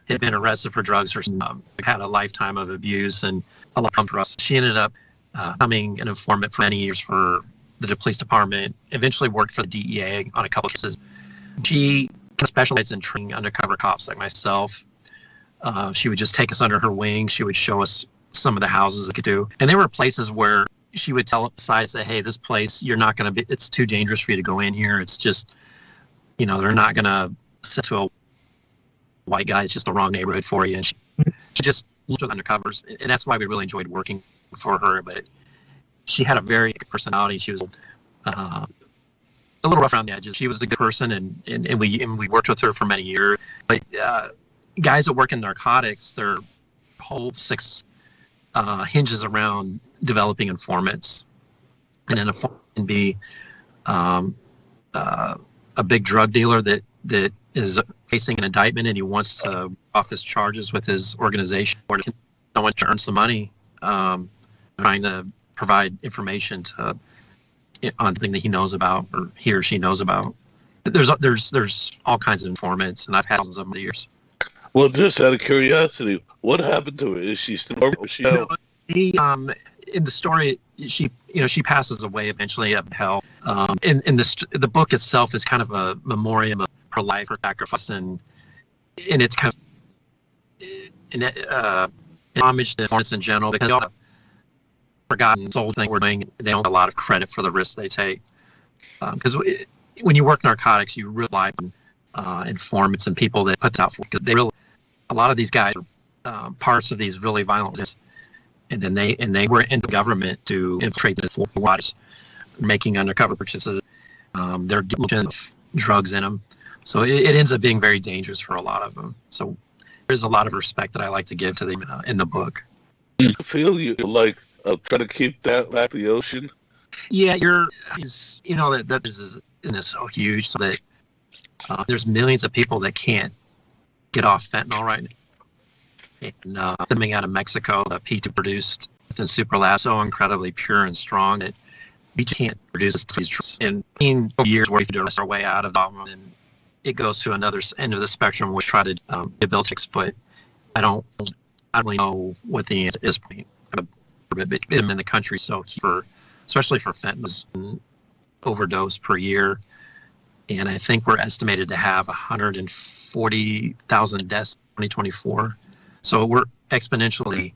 had been arrested for drugs or had a lifetime of abuse and a lot of drugs. She ended up becoming an informant for many years for the police department, eventually worked for the DEA on a couple of cases. She specialized in training undercover cops like myself. She would just take us under her wing. She would show us some of the houses they could do. And there were places where she would tell us, say, hey, this place, you're not going to be, it's too dangerous for you to go in here. It's just, they're not going to send to a white guy. It's just the wrong neighborhood for you. And she just looked at undercovers. And that's why we really enjoyed working for her. But she had a very good personality. She was a little rough around the edges. She was a good person, and we worked with her for many years. But guys that work in narcotics, their whole six hinges around developing informants. And an informant can be a big drug dealer that is facing an indictment and he wants to off his charges with his organization, or someone to earn some money, trying to provide information on something that he knows about or he or she knows about. There's all kinds of informants, and I've had thousands of them over the years. Well, just out of curiosity, what happened to her? Is she still? In the story, she passes away eventually of hell. In the book itself is kind of a memoriam of her life, her sacrifice, and it's kind of an homage to informants in general, because all the forgotten soul thing we're doing, they don't have a lot of credit for the risks they take. Because when you work narcotics, you rely on informants and people that put out for, because a lot of these guys are parts of these really violent things. And then they were in the government to infiltrate the waters, making undercover purchases. They're getting drugs in them, so it ends up being very dangerous for a lot of them. So there's a lot of respect that I like to give to them in the book. You feel you like try to keep that back the ocean? Yeah, that is so huge, so that there's millions of people that can't get off fentanyl right now. And coming out of Mexico, the P2 produced within Superlab, so incredibly pure and strong that we just can't produce these drugs. In years, where we do our way out of them, and it goes to another end of the spectrum. We try to rehabilitate, but I don't really know what the answer is. In the country, so especially for fentanyl overdose per year, and I think we're estimated to have 140,000 deaths in 2024. So we're exponentially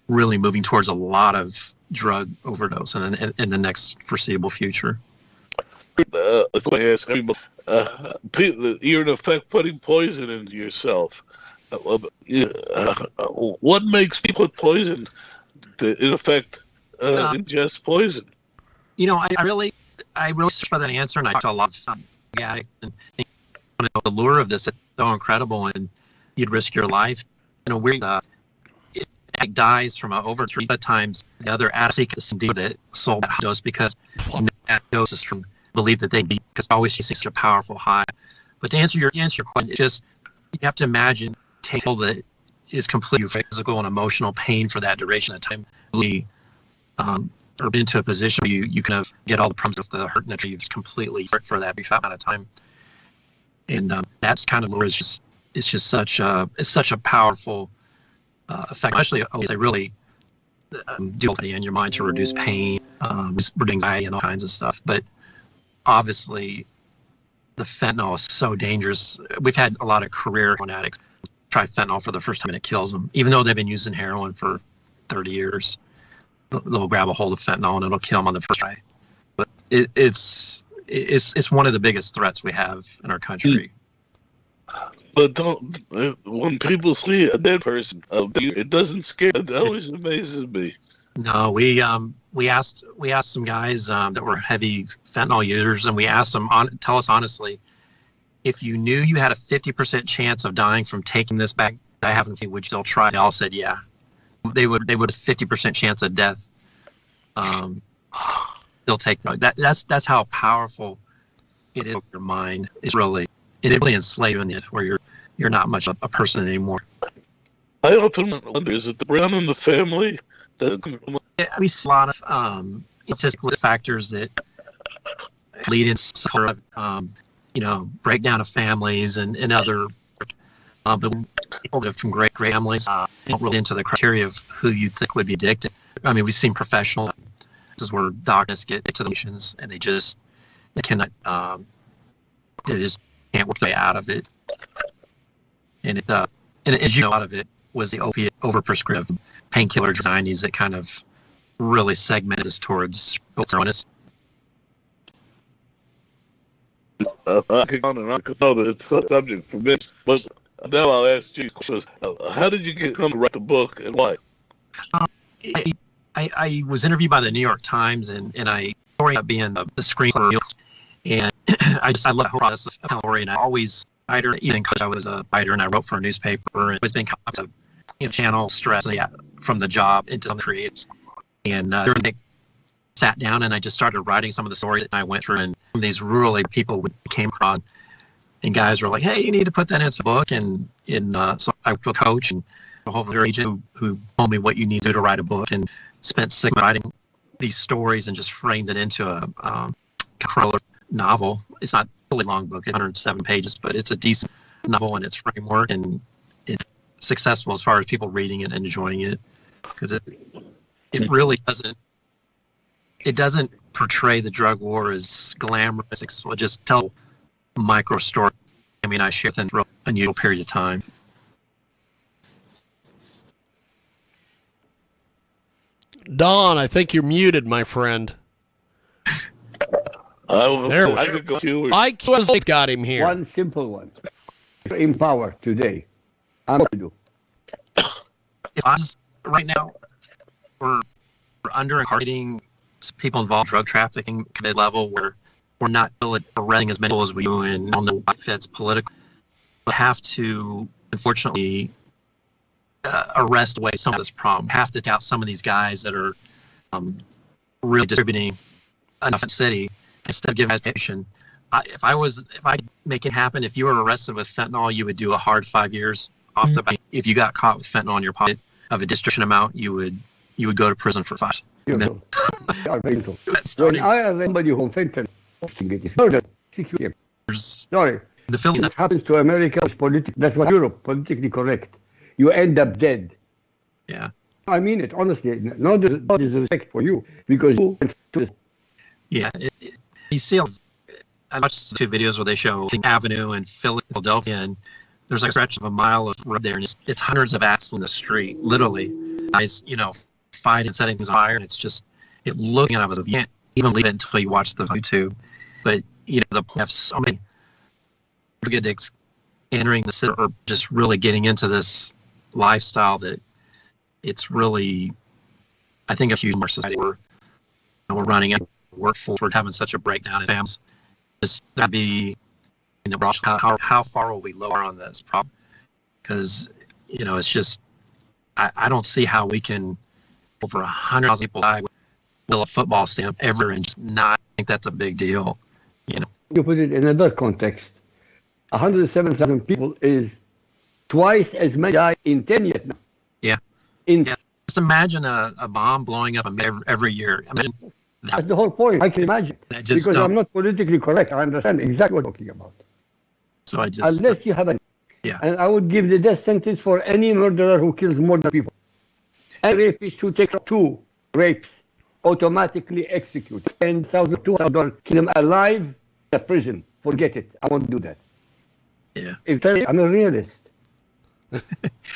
really moving towards a lot of drug overdose in the next foreseeable future. You're in effect putting poison into yourself. What makes people put poison to, in effect, ingest poison? I really searched for that answer, and I talked to a lot of addicts, and the lure of this is so incredible, and you'd risk your life. It dies from over 3 times the other addict that sold that dose, because that dose is from believe that they be, because always see such a powerful high. But to answer your question, it's just you have to imagine taking that is completely physical and emotional pain for that duration of time. Or into a position where you kind of get all the problems of the hurt and the trees completely for that brief amount of time. And that's kind of it's just such a powerful effect, especially they really do in your mind to reduce pain, reduce anxiety, and all kinds of stuff. But obviously, the fentanyl is so dangerous. We've had a lot of career heroin addicts try fentanyl for the first time, and it kills them, even though they've been using heroin for 30 years. They'll grab a hold of fentanyl and it'll kill them on the first try. But it's one of the biggest threats we have in our country. But when people see a dead person, it doesn't scare them. It always amazes me. No, we asked some guys that were heavy fentanyl users, and we asked them, tell us honestly, if you knew you had a 50% chance of dying from taking this bag, I haven't seen, would you still try? They all said yeah. They would 50% chance of death. They'll take that's how powerful it is. Your mind is really enslaving you, where you're not much a person anymore. I often wonder, is it the Brown in the family? We see a lot of statistical factors that lead into breakdown of families and other But people that are from great families don't really into the criteria of who you think would be addicted. I mean, we've seen professional. This is where doctors get to the nations, and they cannot. They just can't work their way out of it. And as you know, out of it was the opiate overprescriptive painkiller in the 90s that kind of really segmented us towards illness. I could go on and on. It's a subject for me, but now I'll ask you, how did you come to write the book and why? I was interviewed by the New York Times, and I ended up being the screenplay. And I love the whole process of Hillary, and I always writer, even in college I was a writer, and I wrote for a newspaper, and it was been kind of channel stress from the job into the create. And they sat down, and I just started writing some of the stories that I went through, and these really people came across, and guys were like, "Hey, you need to put that into a book." And so I worked with a coach and a whole agent who told me what you need to do to write a book, and spent 6 months writing these stories and just framed it into a novel. It's not a really long book, it's 107 pages, but it's a decent novel in its framework, and it's successful as far as people reading it and enjoying it, because it really doesn't portray the drug war as glamorous. It just tell micro story. I mean, I share within a unusual period of time. Don, I think you're muted, my friend. I got him here. One simple one. In power today. I'm going to do. If I was right now, we're under-targeting people involved in drug trafficking at a level where we're not arresting as many people as we do, and I don't know if it's political. We have to, unfortunately, arrest away some of this problem. We have to take out some of these guys that are really distributing enough in the city instead of giving education. If I make it happen, if you were arrested with fentanyl, you would do a hard 5 years off the bat. If you got caught with fentanyl in your pocket of a distribution amount, you would go to prison for 5. When I have somebody who fentanyl, it's murder, 6 years. Sorry. The Philippines. That happens to America. That's what Europe, politically correct. You end up dead. Yeah. I mean it, honestly. No disrespect for you, because you yeah. You see, I watched 2 videos where they show Avenue in Philadelphia, and there's like a stretch of a mile of road there, and it's hundreds of accidents in the street, literally. Guys, fighting, setting things on fire, and it's just, looking at it, you can't even leave it until you watch the YouTube. But, the point of so many drug addicts entering the city, or just really getting into this lifestyle, that it's really, I think, a huge more society where we're running out of workforce, we're having such a breakdown in families. It's got to be how far will we lower on this problem? Because it's just, I don't see how we can, over 100,000 people die with a football stamp ever and just not think that's a big deal. You put it in another context. 107,000 people is twice as many die in 10 years now. Yeah. Just imagine a bomb blowing up every year. Imagine that. That's the whole point. I can imagine. Because I'm not politically correct. I understand exactly what you're talking about. So I just... Unless you have a... Yeah. And I would give the death sentence for any murderer who kills more than people. Any rapist who takes 2 rapes, automatically execute. $10,000, $2,000, kill them alive in a prison. Forget it. I won't do that. Yeah. I'm a realist.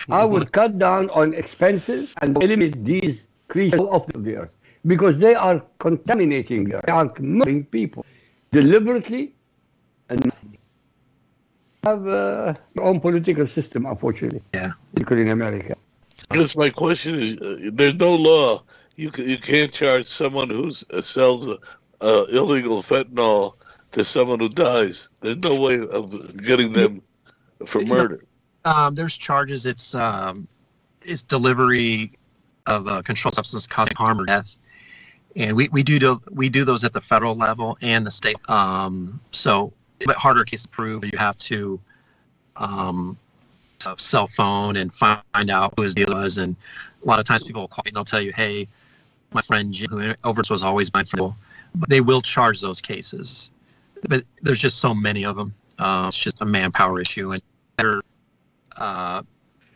I would cut down on expenses and eliminate these creatures off the earth, because they are contaminating the earth. They are murdering people deliberately, and have their own political system, unfortunately. Yeah. Particularly in America. I guess my question is, there's no law. You can't charge someone who sells illegal fentanyl to someone who dies. There's no way of getting them for murder. There's charges. It's delivery of a controlled substance causing harm or death, and we do those at the federal level and the state. So a bit harder case to prove. You have to cell phone and find out who his dealer was, and a lot of times people will call me and they'll tell you, "Hey, my friend Jim, who overdose was always my friend." But they will charge those cases, but there's just so many of them. It's just a manpower issue, and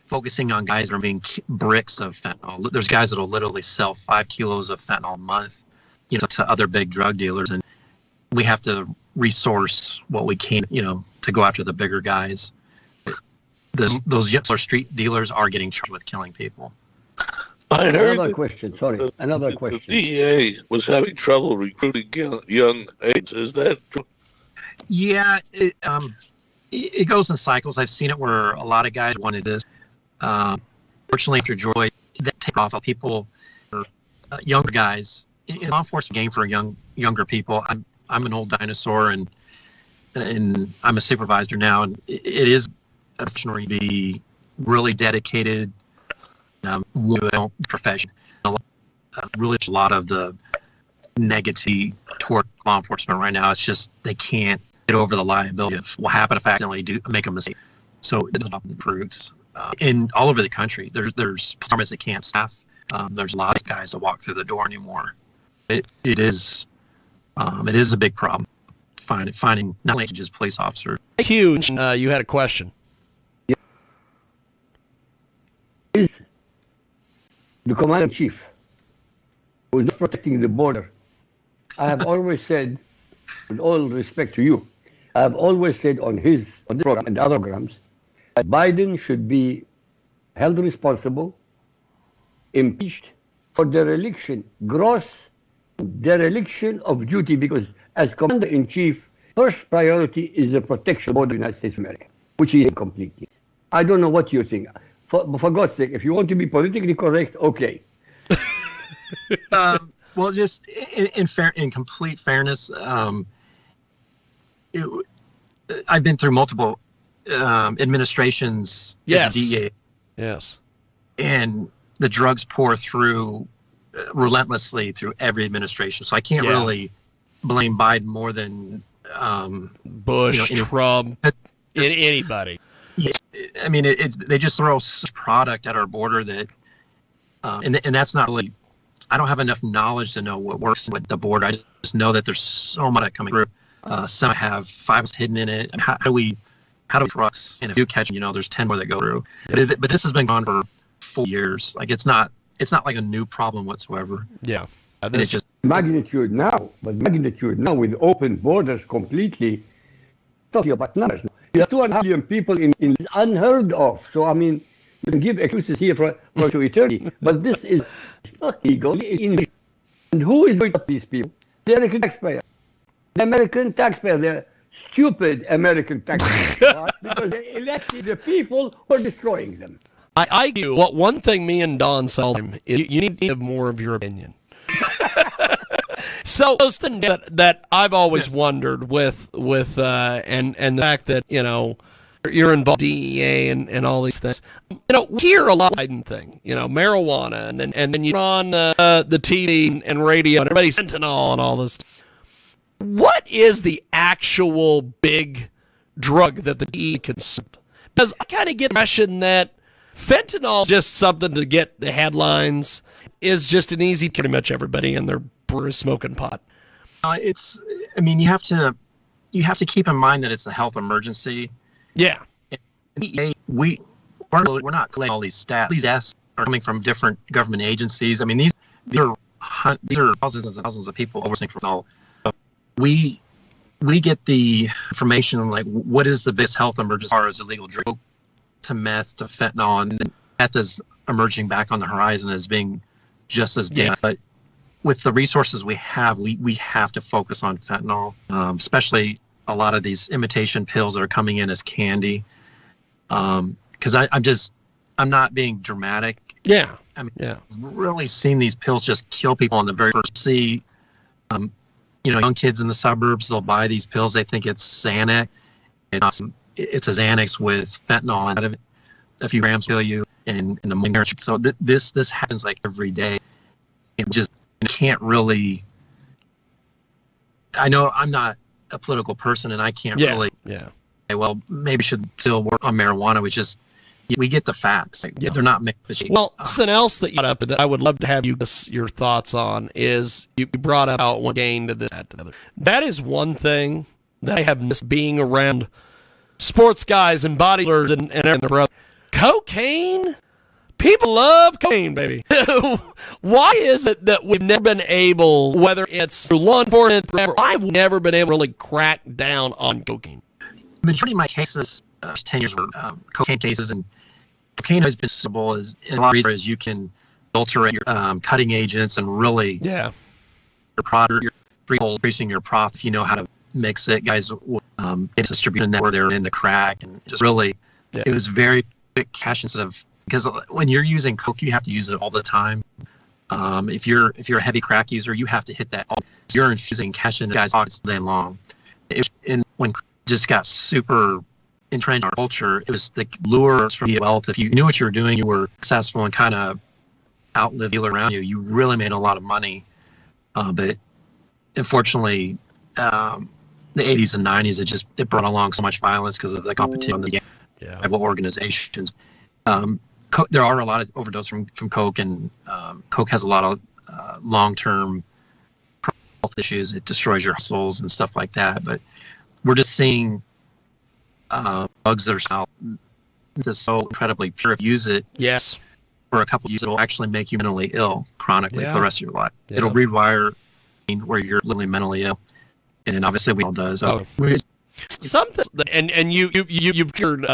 focusing on guys that are making bricks of fentanyl. There's guys that will literally sell 5 kilos of fentanyl a month, to other big drug dealers, and we have to resource what we can, to go after the bigger guys. Those street dealers are getting charged with killing people. I heard Another question. The DEA was having trouble recruiting young agents. Is that true? Yeah, it goes in cycles. I've seen it where a lot of guys wanted this. Fortunately, after Joy, that take off. People, younger guys, in law enforcement game for younger people. I'm an old dinosaur, and I'm a supervisor now, and it is a profession where you be really dedicated. Profession. Really, a lot of the negativity toward law enforcement right now. It's just they can't get over the liability of what happened if I accidentally make a mistake. So it improves in all over the country. There's departments that can't staff. There's a lot of guys that walk through the door anymore. It is a big problem. Finding not only just police officers. Huge. You had a question. Is the commander-in-chief who is not protecting the border? I have always said, with all respect to you, I have always said on this program and other programs, that Biden should be held responsible, impeached for dereliction, gross dereliction of duty, because as commander-in-chief, first priority is the protection of the United States of America, which is completely. I don't know what you think. For God's sake, if you want to be politically correct, okay. Well, just in complete fairness, I've been through multiple administrations. Yes. As a DEA, yes. And the drugs pour through relentlessly through every administration. So I can't really blame Biden more than Bush, Trump, anybody. Yes, I mean they just throw product at our border that, and that's not really. I don't have enough knowledge to know what works with the border. I just know that there's so much coming through. Some have 5 hidden in it. And how do we trucks? And if you catch them, there's 10 more that go through. But this has been going on for 4 years. Like it's not like a new problem whatsoever. Yeah, it's just magnitude now. But magnitude now with open borders completely. Talking about numbers. You have 2.5 million people in unheard of. So I mean, you can give excuses here for to eternity, but this is not legal. And who is going to these people? The American taxpayer. The American taxpayer. The stupid American taxpayer. Because they elected the people who are destroying them. I do. What one thing me and Don seldom is you need to give more of your opinion. So those things that I've always wondered with and the fact that you're involved in DEA and all these things. We hear a lot of Biden thing, marijuana, and then you're on the TV and radio and everybody's fentanyl and all this. What is the actual big drug that the DEA consumed? Because I kind of get the impression that fentanyl is just something to get the headlines, is just an easy pretty much everybody in their brewer smoking pot. You have to keep in mind that it's a health emergency. Yeah. We're not collecting all these stats. These stats are coming from different government agencies. I mean, these are thousands and thousands of people overseeing fentanyl. We get the information like what is the biggest health emergency as far as illegal drug to meth to fentanyl, and meth is emerging back on the horizon as being just as dangerous. But with the resources we have to focus on fentanyl, especially a lot of these imitation pills that are coming in as candy. Because I'm not being dramatic. Yeah. I've really seen these pills just kill people on the very first see. Young kids in the suburbs, they'll buy these pills. They think it's Xanax. It's a Xanax with fentanyl out of it. A few grams kill you in the morning. So this happens like every day. It just can't really. I know I'm not a political person, and I can't really. Yeah. Say, well, maybe should still work on marijuana. Which is, we get the facts. They're not mixed. Well, something else that you brought up that I would love to have your thoughts on is you brought up one gain to this, that to the other. That is one thing that I have missed being around sports guys and bodybuilders and their brother. Cocaine? People love cocaine, baby. Why is it that we've never been able, whether it's through law enforcement, I've never been able to really crack down on cocaine? The majority of my cases, 10 years were cocaine cases, and cocaine has been usable as in a lot of reasons you can adulterate your cutting agents and really your product, you're increasing your profit if you know how to mix it. Guys get distribution network, they're into crack, and just really, it was very big cash incentive. Because when you're using coke, you have to use it all the time. If you're a heavy crack user, you have to hit that. You're infusing cash in the guy's pockets all day long. When just got super entrenched in our culture, it was the lure from wealth. If you knew what you were doing, you were successful and kind of outlived the dealer around you. You really made a lot of money. But unfortunately, the 80s and 90s, it brought along so much violence because of the competition on the rival organizations. There are a lot of overdose from coke, and coke has a lot of long-term health issues. It destroys your souls and stuff like that. But we're just seeing drugs that are so incredibly pure. If you use it for a couple of years, it'll actually make you mentally ill chronically for the rest of your life. It'll rewire where you're literally mentally ill, and obviously we all does. Something, and you've heard.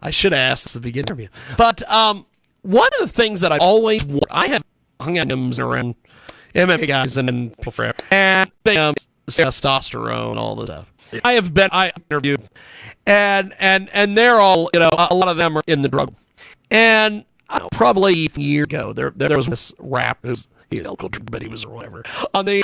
I should have asked this at the beginning of the interview. But one of the things that I have hung out around MMA guys and people forever, and they testosterone and all this stuff. I interviewed, and they're all, a lot of them are in the drug. And probably a year ago, there was this rap, but he was or whatever, on the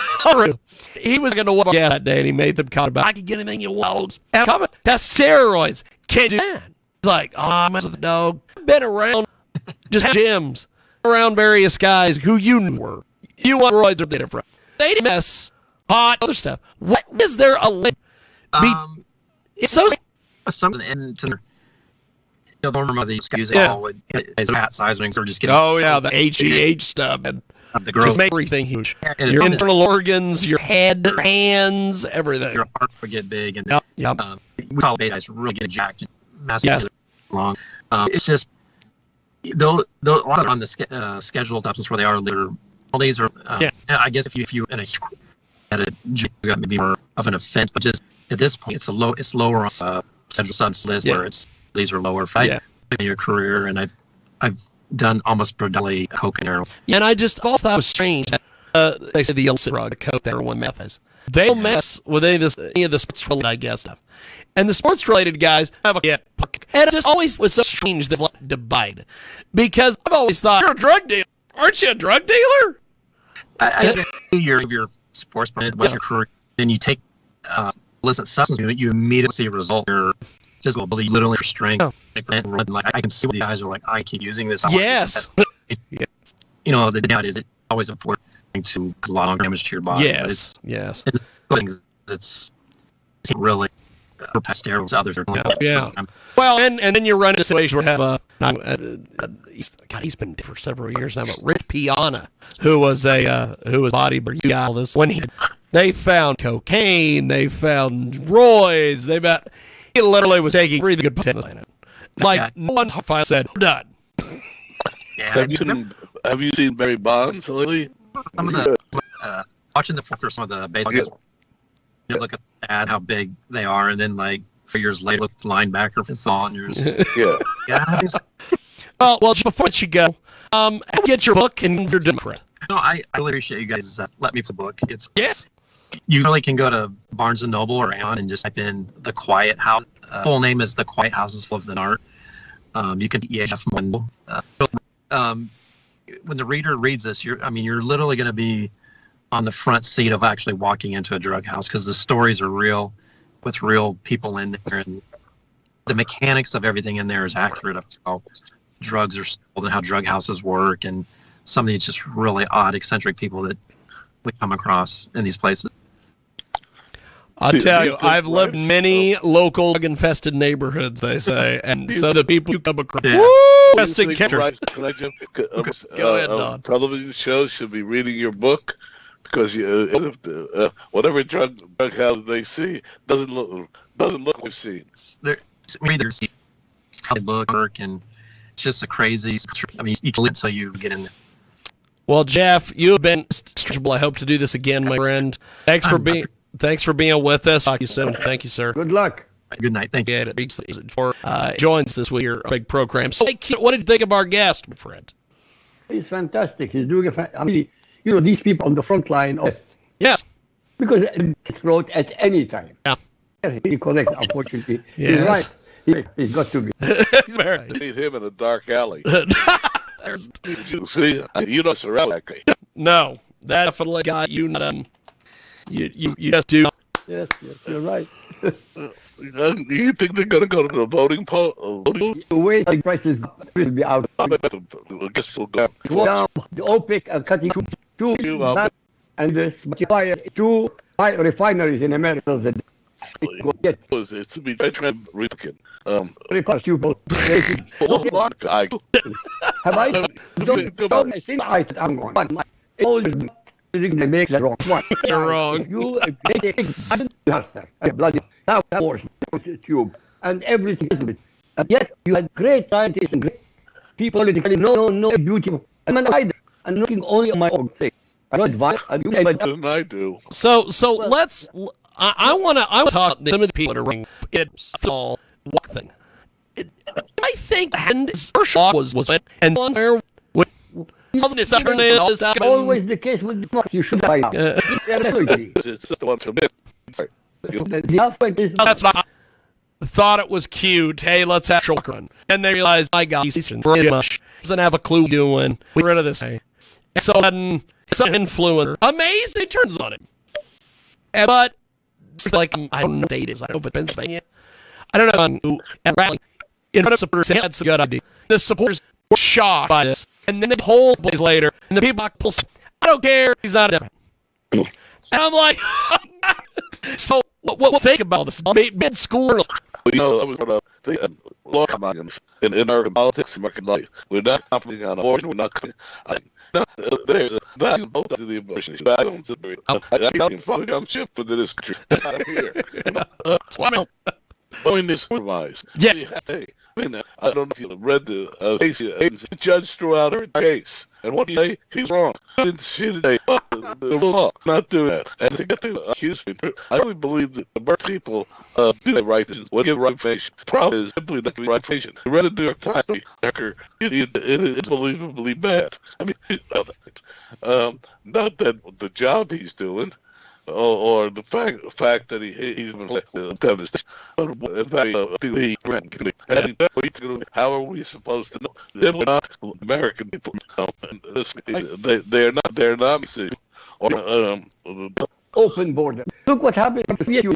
he was going to walk out that day, and he made them comment about, I can get anything you want. And comment, that's steroids. Can't do that. It's like, I mess with the dog. I've been around just gyms, around various guys who you knew were. You want roids or different. They mess, hot, other stuff. What is there a limit? It's so something, and don't remember the using all as fat sizings or just getting the HGH stuff and the growth, just make everything huge. Your internal organs, your head, your hands, everything. Your heart would get big, and we saw guys really get jacked, massive, long. It's just though a lot of on the scheduled substance where they are later. All these are I guess if you in at a got maybe more of an offense, but just at this point it's lower on scheduled substance list where these are lower for your career, and I've done almost predominantly coke and heroin. And I just also thought it was strange that they say the illicit drug, the coke, the heroin, meth is. They don't mess with any of the sports related, I guess, stuff. And the sports related guys have a and it just always was so strange this divide, because I've always thought you're a drug dealer, aren't you a drug dealer? I guess your sports what's your career, then you take illicit substance, you immediately see a result. Your physical ability, literally your strength. Like I can see what the guys are like. I keep using this. Yes. The doubt is it's always important to cause a lot of damage to your body. Yes. It's really past steroids. Others are Well, and then you run into a situation where you have he's been dead for several years now, but Rich Piana, who was bodybuilder, all this when they found cocaine, they found roids, he literally was taking really good potential. Like no one said, we're done. Have you seen Barry Bonds lately? Watching for some of the baseball guys. You look at the ad, how big they are, and then like 3 years later, look at the linebacker for fall, and you're just, Well, before you go, get your book and your Democrat. No, I really appreciate you guys let me put the book. You really can go to Barnes & Noble or Amazon and just type in The Quiet House. Full name is The Quiet Houses of the Art. You can when the reader reads this, you're literally going to be on the front seat of actually walking into a drug house, because the stories are real, with real people in there, and the mechanics of everything in there is accurate of how drugs are sold and how drug houses work, and some of these just really odd, eccentric people that we come across in these places. I'll tell you, I've lived in many local drug-infested neighborhoods, they say, and so the people you come across, infested catchers. Go ahead, Don. Television shows should be reading your book, because whatever drug house they see doesn't look like we've seen. We either see how they look, and just a crazy. I mean, you can live until you get in there. Well, Jeff, you have been stretchable. I hope to do this again, my friend. Thanks for being with us. Talk to you soon. Thank you, sir. Good luck. Good night. Thank you. For joins this week your big program. So, what did you think of our guest, my friend? He's fantastic. He's doing I mean, these people on the front line. Yes. Because it's wrote at any time. Yeah. He's correct, unfortunately. Yes. He's right. He's got to be. I need him in a dark alley. See, you don't surround that guy. No, that definitely got you. You just do. Yes, you're right. You think they're going to go to the voting poll? Wait, the prices will be out. I guess we'll go down. The OPEC are cutting two and this multiplier two refineries in America that it's to be Republican. Have I? Don't think I'm going. They make that wrong one. You're wrong. You make a bloody horse tube and everything is it. And yet you had great scientists and great people politically no beautiful. I'm an idol. I'm looking only on my own thing. I don't advise. I do. So let's. I want to talk to some of the people that are running it's all walk thing. I think his first shot was it and there with always the case with the you should buy out. It's just the one to That's not. Thought it was cute. Hey, let's have a short run. And they realized, my God, he's pretty much doesn't have a clue what doing. We get rid of this thing. And so sudden, some influencer, amazing turns on him. But like I don't know what date is. I don't know if it's Pennsylvania. I don't know. And rally in front of supporters, that's a good idea. The supporters were shocked by this, and then the whole days later, and the people I don't care. He's not a Democrat. And I'm like, so what think about this? Mid school. I was going to law in American politics, American life. We're not commenting on abortion. We're not. There's a value both to the abortion. I don't disagree. I can't fuck on shit for this country. Out here. That's why I'm going this compromise. Yes. Hey, I don't know if you read the case. The judge threw out her case. And what do you say? He's wrong. Didn't see the law. Not do that. And they got to accuse me. I really believe that the birth people do the right thing. What give right information? The problem is simply not the right information. You read the New York Times. It is unbelievably bad. I mean, not that the job he's doing, or the fact that he's been devastated. How are we supposed to know? They're not American people. They're not open border. Look what happened to you.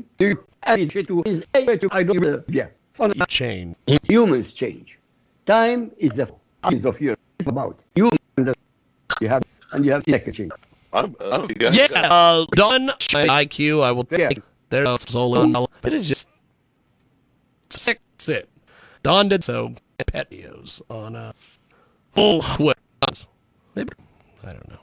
Change. Humans change. Time is the of years. It's about humans. You have second change. Done. IQ. I will take there's solo, but it's just it. Don did so. Petios on what? Maybe I don't know.